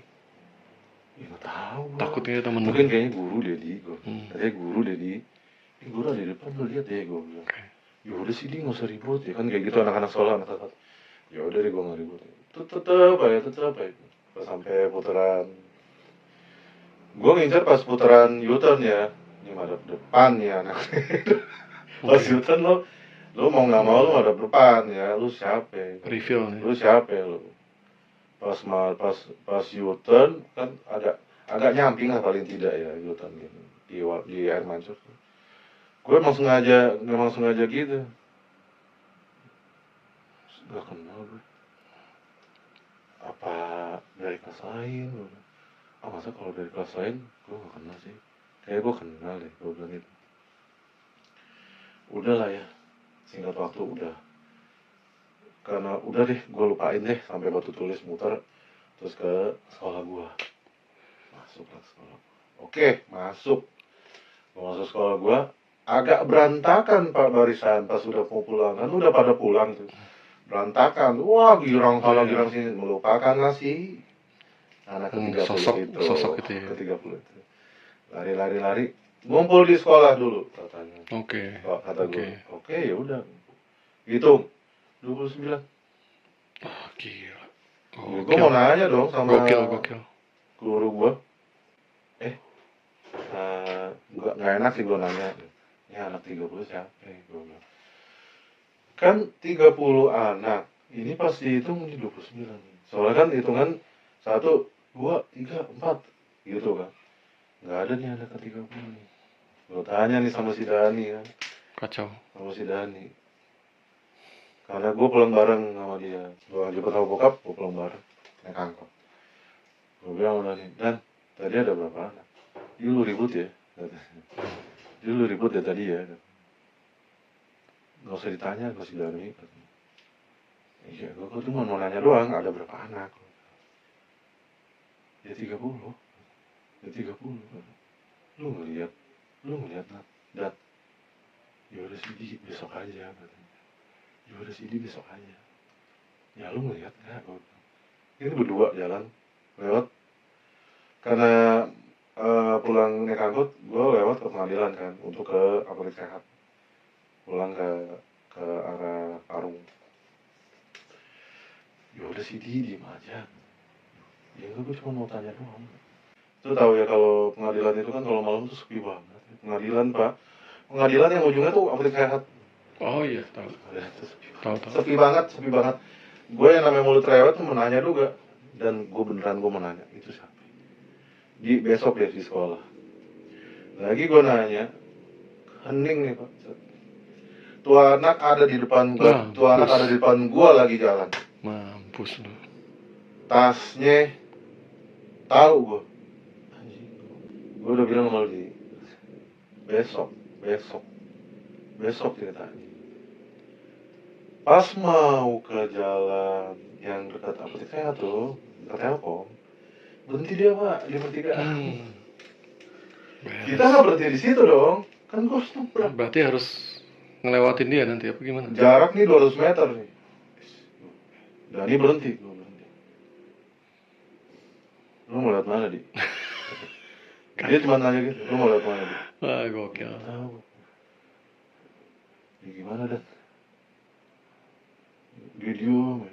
Speaker 1: ya nggak tahu gua.
Speaker 2: Takutnya temen lu.
Speaker 1: Mungkin kayaknya guru Dedi, gue
Speaker 2: Hmm.
Speaker 1: katanya guru Dedi, ini guru ada di depan lo lihat deh, gue bilang.
Speaker 2: Oke.
Speaker 1: Ya udah sih dia nggak usah ribut ya kan kayak gitu anak-anak sekolah anak tetap. Ya udah deh gue nggak ribut. Tetep aja. Pas sampai putaran, gue ngincar pas putaran U-turn ya, ini madep depan ya anak. Pas
Speaker 2: Oke.
Speaker 1: U-turn lo mau nggak mau lo madep depan ya, lu siapa?
Speaker 2: Reveal nih.
Speaker 1: Lu siapa lo? Pas U-turn kan agak nyamping lah paling tidak ya U-turn gitu di air mancur. Gue memang sengaja gitu. Gak kenal gue. Apa dari kelas lain? Masa kalau dari kelas lain gue gak kenal sih. Kayak gue kenal deh, gue bilang gitu. Udah lah ya, singkat waktu udah. Karena udah deh, gue lupain deh sampai batu tulis muter terus ke sekolah gue. Masuk ke sekolah. Oke, masuk. Masuk sekolah gue agak berantakan pak barisan pas udah mau pulang. Kan udah pada pulang tuh. Berantakan. Wah, girang sana girang sini, melupakanlah sih anak ke-30
Speaker 2: sosok itu ya.
Speaker 1: Ke-30 itu. Lari, ngumpul di sekolah dulu katanya.
Speaker 2: Oke.
Speaker 1: Kata gue. Oke, ya udah. Hitung 29.
Speaker 2: Ah, gila.
Speaker 1: Gue mau nanya dong sama
Speaker 2: Gokil.
Speaker 1: guru gue. Nggak enak sih gue nanya. Ya anak 30 siapa? Gue bilang. Kan 30 anak. Ini pasti hitung di 29. Soalnya kan hitungan 1, 2, 3, 4 gitu kan. Nggak ada nih anak ke-30 nih. Gue tanya nih sama si Dani kan.
Speaker 2: Kacau.
Speaker 1: Sama si Dani. Karena gue pulang bareng sama dia. Gue jemput sama bokap, gue pulang bareng. Naik angkot. Gue bilang sama Dani, Dan, tadi ada berapa anak? Ih, lu ribut ya? Jadi lu ribut ya tadi ya? Gak usah ditanya sama si Dani. Iya, gue cuma mau nanya doang, ada berapa anak? Ya 30. Ya 30. Lu ngeliat nak. Dan, yaudah sih besok aja katanya. Yaudah sih besok aja. Ya lu ngeliat gak? Ini berdua jalan lewat. Karena pulang naik angkot, gue lewat ke pengadilan kan untuk ke apotek sehat. Pulang ke arah Parung. Ya udah sih diem aja. Ya enggak, gue cuma mau tanya doang. Itu tahu ya kalau pengadilan itu kan kalau malam tuh sepi banget. Pengadilan pak, pengadilan yang ujungnya tuh apotek sehat.
Speaker 2: Oh iya, tahu. Tahu.
Speaker 1: Sepi banget. Gue yang namanya mulut rewet tuh menanya juga. Dan gue beneran gue menanya itu siapa? Besok ya di sekolah. Lagi gue nanya, hening nih pak. Tuh anak ada di depan gua lagi jalan.
Speaker 2: Mampus lu.
Speaker 1: Tasnya tahu gua. Gua udah bilang sama dia. Besok ceritanya. Pas mau ke jalan yang dekat apotek sehat tuh, dekat Telkom, berhenti dia pak di pertigaan. Kita nggak berhenti di situ dong, kan gua harus nabrak.
Speaker 2: Berarti harus ngelewatin dia nanti apa gimana?
Speaker 1: Jarak nih 200 meter nih. Dani berhenti. Lu mau lihat mana, Di? Dia cuma nanya gitu, lu mau lihat mana, Di?
Speaker 2: Wah, gokil.
Speaker 1: Tahu. Ya gimana, Dan? Dia diem.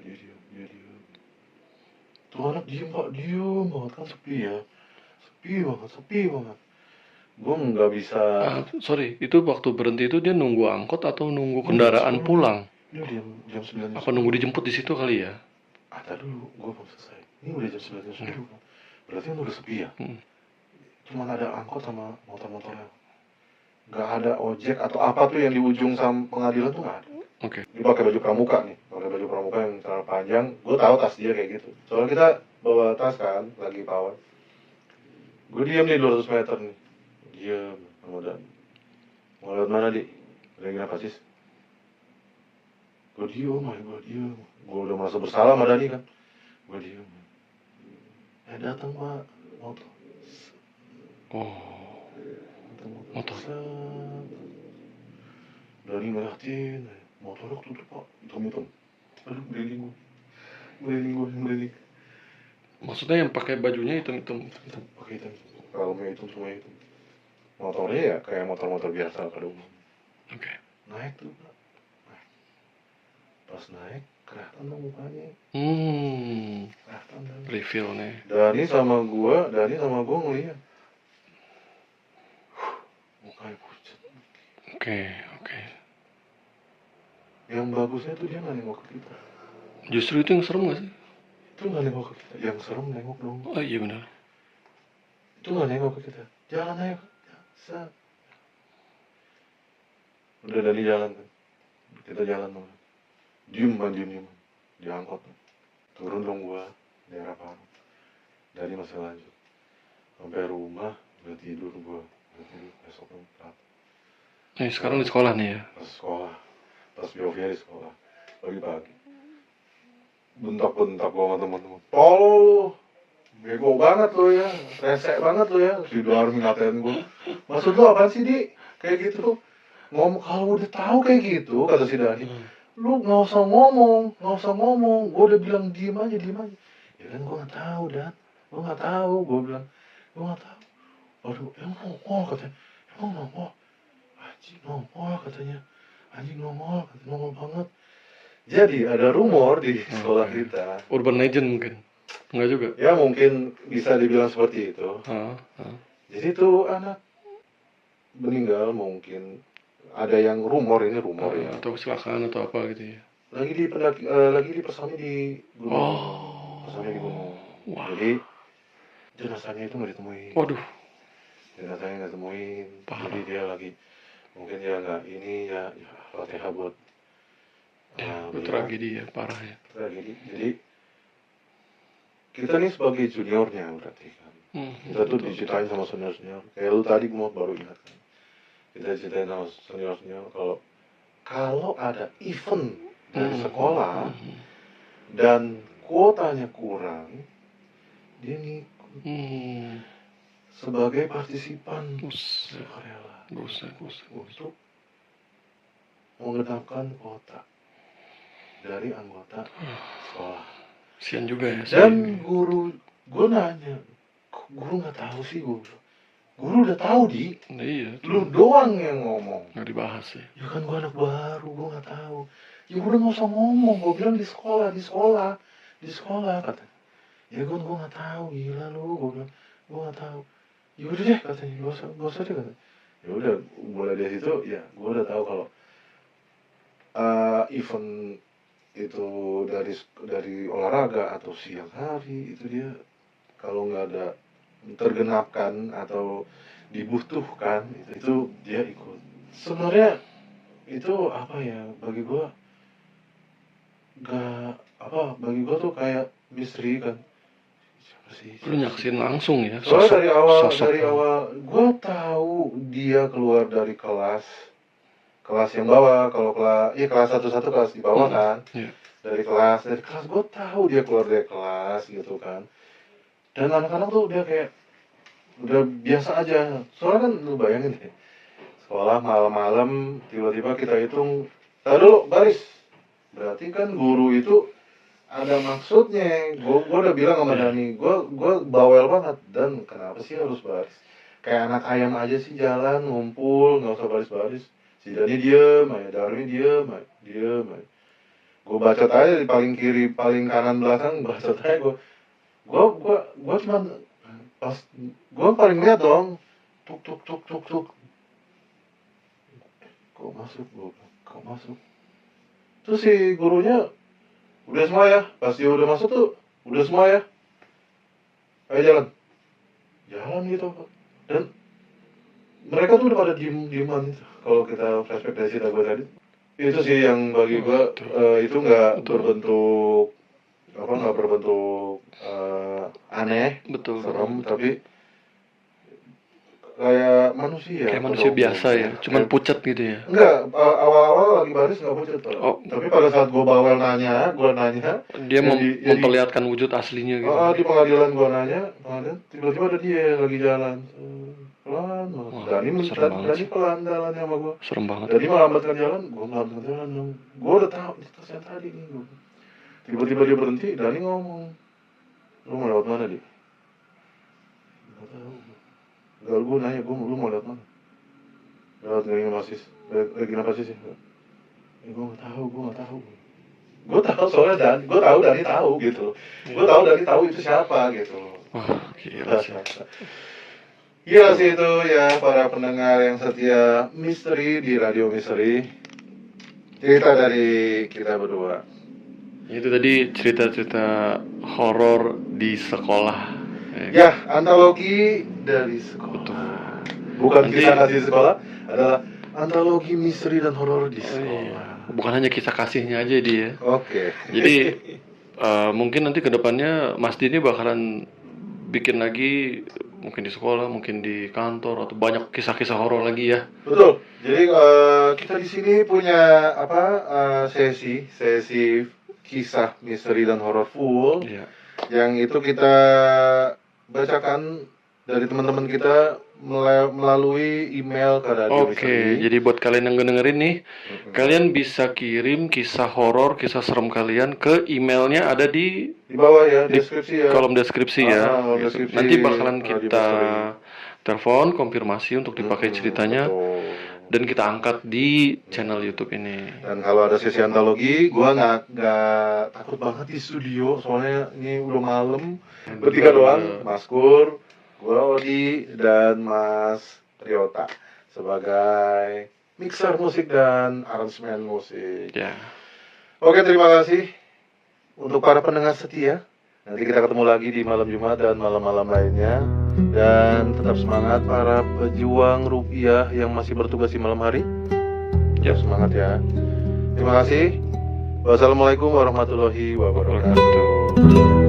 Speaker 1: Tuh anak diem, Pak. Diem banget, kan sepi ya. Sepi banget. Gue nggak bisa...
Speaker 2: sorry, itu waktu berhenti itu dia nunggu angkot atau nunggu kendaraan pulang?
Speaker 1: Dia jam 9.
Speaker 2: Apa nunggu dijemput di situ kali ya?
Speaker 1: Ada dulu, gue belum selesai. Ini udah jam 9 kan? Berarti kan udah sepi ya? Cuma ada angkot sama motor-motornya. Nggak ada ojek atau apa tuh yang di ujung pengadilan tuh nggak ada.
Speaker 2: Oke.
Speaker 1: Dia pakai baju pramuka nih, yang celana panjang. Gue tahu tas dia kayak gitu. Soalnya kita bawa tas kan, lagi pawai. Gue diam nih 200 meter nih. Diam, kemudian mau lihat mana, Di? Lagi kenapa sih? Gue diam. Gue udah merasa bersalah sama Dani kan. Gue diam. Datang pak motor,
Speaker 2: Oh, motor.
Speaker 1: Set. Dari ngeliatin, motornya tutup pak, hitam-hitam. Aduh, merinding.
Speaker 2: Maksudnya yang pakai bajunya hitam-hitam.
Speaker 1: Hitam, pakai hitam. Helmnya hitam, semua hitam. Motornya ya kayak motor-motor biasa pada umum.
Speaker 2: Oke.
Speaker 1: Naik tuh pak. Pas naik, kelihatan dong mukanya. Kelihatan dong.
Speaker 2: Reveal nih.
Speaker 1: Dani sama gua ngeliat. Mukanya pucat.
Speaker 2: Oke.
Speaker 1: Yang bagusnya tuh dia nggak nengok ke kita.
Speaker 2: Justru itu yang serem gak sih?
Speaker 1: Itu nggak nengok ke kita. Yang serem nengok dong.
Speaker 2: Oh iya benar.
Speaker 1: Itu nggak nengok ke kita. Jalan ayo. Set. Udah Dani jalan kan. Kita jalan dong. Diem. Diangkot. Turun dong gua. Daerah Parung. Dani masih lanjut. Sampai rumah. Udah tidur gua. Besok dong.
Speaker 2: Sekarang di sekolah nih ya.
Speaker 1: Pas sekolah. Pas biovia di sekolah. Pagi-pagi. Bentak-bentak gua sama teman-teman. Tolol. Bego banget lo ya. Resek banget lo ya. Si Darmi ngatain gua. Maksud lo apaan sih, Di? Kayak gitu. Ngomong kalau udah tahu kayak gitu, kata si Dani. Lu nggak usah ngomong. Gue udah bilang diem aja. Ya kan gue nggak tahu Dan, gue nggak tahu. Gue bilang gue nggak tahu. Aduh, emang nongol katanya. Anjing nongol banget. Jadi ada rumor di sekolah kita.
Speaker 2: Urban legend mungkin, nggak juga?
Speaker 1: Ya mungkin bisa dibilang seperti itu. Jadi tuh anak meninggal mungkin. Ada yang rumor ya.
Speaker 2: Atau kecelakaan atau apa gitu ya.
Speaker 1: Lagi di persami di gunung. Persami di gunung.
Speaker 2: Wah.
Speaker 1: Jadi jenazahnya itu nggak ditemuin.
Speaker 2: Waduh.
Speaker 1: Jenazahnya nggak ditemuin.
Speaker 2: Parah.
Speaker 1: Jadi dia lagi mungkin dia nggak ini ya Fatihah buat.
Speaker 2: Itu tragedi ya, parah ya.
Speaker 1: Tragedi. Jadi kita nih sebagai juniornya berarti kan. Kita tuh diceritain sama senior. Kayak lu tadi gue baru ingat kan. Kita ceritain sama senior kalau ada event dari sekolah dan kuotanya kurang, dia ngikut sebagai partisipan sukarela untuk menggenapkan kuota dari anggota sekolah.
Speaker 2: Sian juga ya.
Speaker 1: Dan guru, gue nanya, guru nggak tahu sih gue. Guru udah tahu Di.
Speaker 2: Iya.
Speaker 1: Lu doang yang ngomong.
Speaker 2: Nggak dibahas ya.
Speaker 1: Ya kan gue anak baru, gue nggak tahu. Ya udah nggak usah ngomong, gue bilang di sekolah kata. Ya gue nggak tahu, gila lu, gue bilang gue nggak tahu. Ya udah deh katanya, nggak usah deh katanya. Ya udah, mulai dari situ ya gue udah tahu kalau event itu dari olahraga atau siang hari itu dia kalau nggak ada tergenapkan atau dibutuhkan itu dia ikut. Sebenarnya itu apa ya, bagi gue tuh kayak misteri kan. Siapa sih?
Speaker 2: Lu nyaksin langsung ya.
Speaker 1: Soalnya dari awal gue tahu dia keluar dari kelas yang bawah. Kalau kelas 1 kelas di bawah kan. Dari kelas gue tahu dia keluar dari kelas gitu kan. Dan anak-anak tuh dia kayak udah biasa aja. Soalnya kan lu bayangin deh, sekolah malam-malam tiba-tiba kita hitung, tahu dulu baris. Berarti kan guru itu ada maksudnya. Gue udah bilang sama Dani, gue bawel banget. Dan kenapa sih harus baris? Kayak anak ayam aja sih jalan ngumpul, nggak usah baris-baris. Si Dani diem aja, Darmi diem aja. Gue bacot aja di paling kiri, paling kanan belakang, bacot aja gue cuma pas gue paling lihat dong, tuk kok masuk. Terus si gurunya udah semua ya, pas dia udah masuk tuh udah semua ya, ayo jalan gitu. Dan mereka tuh udah pada dieman gitu. Kalau kita flashback dari cerita gue tadi, itu sih yang bagi gue itu nggak berbentuk aneh,
Speaker 2: betul,
Speaker 1: serem, tapi kayak manusia.
Speaker 2: Kayak manusia
Speaker 1: pada
Speaker 2: biasa ya,
Speaker 1: umumnya.
Speaker 2: cuman pucat gitu ya.
Speaker 1: Enggak, awal-awal lagi baris nggak pucat Pak.
Speaker 2: Oh.
Speaker 1: Tapi pada saat gue nanya,
Speaker 2: Dia
Speaker 1: Jadi-
Speaker 2: memperlihatkan wujud aslinya gitu.
Speaker 1: di pengadilan gue nanya, tiba-tiba ada dia lagi jalan. Pelan banget.
Speaker 2: Wah,
Speaker 1: Dani
Speaker 2: serem banget
Speaker 1: Dani
Speaker 2: sih.
Speaker 1: pelan jalannya sama gue.
Speaker 2: Serem banget.
Speaker 1: Dani melambatkan jalan, gue melambatkan jalan dong. Gue udah tahu ini tasnya tadi nih. Tiba-tiba dia berhenti, Dani ngomong, lu mau lewat mana, Di? Gak tahu. Gak, gue nanya, lu mau lewat mana? Lewat Regina Pacis. Regina Pacis sih. Gue gak tahu. Gue tahu soalnya gue tahu Dani tahu gitu. Gue tahu Dani tahu itu siapa gitu.
Speaker 2: Wah, gila sih.
Speaker 1: Gila sih itu ya para pendengar yang setia misteri di Radio Misteri. Cerita dari kita berdua.
Speaker 2: Itu tadi cerita-cerita horor di sekolah.
Speaker 1: Ya, antologi dari sekolah. Bukan
Speaker 2: Nanti-
Speaker 1: kisah kasih di sekolah, adalah antologi misteri dan horor di
Speaker 2: Oh,
Speaker 1: sekolah.
Speaker 2: iya. Bukan hanya kisah kasihnya aja dia.
Speaker 1: Oke.
Speaker 2: Jadi mungkin nanti kedepannya Mas Dini bakalan bikin lagi, mungkin di sekolah, mungkin di kantor, atau banyak kisah-kisah horor lagi ya.
Speaker 1: Betul. Jadi kita di sini punya sesi kisah misteri dan horor full.
Speaker 2: Iya.
Speaker 1: Yang itu kita bacakan dari teman-teman kita melalui email ke Radio
Speaker 2: Oke,
Speaker 1: Misteri.
Speaker 2: jadi buat kalian yang dengerin nih, kalian bisa kirim kisah horor, kisah serem kalian ke emailnya ada di
Speaker 1: Di bawah ya,
Speaker 2: di
Speaker 1: deskripsi ya.
Speaker 2: kolom deskripsi ya.
Speaker 1: kolom
Speaker 2: Gitu.
Speaker 1: deskripsi
Speaker 2: Nanti bakalan
Speaker 1: Radio
Speaker 2: kita
Speaker 1: Misteri.
Speaker 2: telepon konfirmasi untuk dipakai ceritanya
Speaker 1: Betul.
Speaker 2: dan kita angkat di channel YouTube ini.
Speaker 1: Dan kalau ada sesi antologi, gua nggak takut banget di studio, soalnya ini udah malam. Bertiga doang, Mas Kur, gua Odi, dan Mas Riota sebagai mixer musik dan aransemen musik.
Speaker 2: Ya.
Speaker 1: Oke, terima kasih untuk para pendengar setia. Nanti kita ketemu lagi di malam Jumat dan malam-malam lainnya. Dan tetap semangat para pejuang rupiah yang masih bertugas di malam hari. Ya, semangat ya. Terima kasih. Wassalamualaikum warahmatullahi wabarakatuh.
Speaker 2: Wabarakatuh.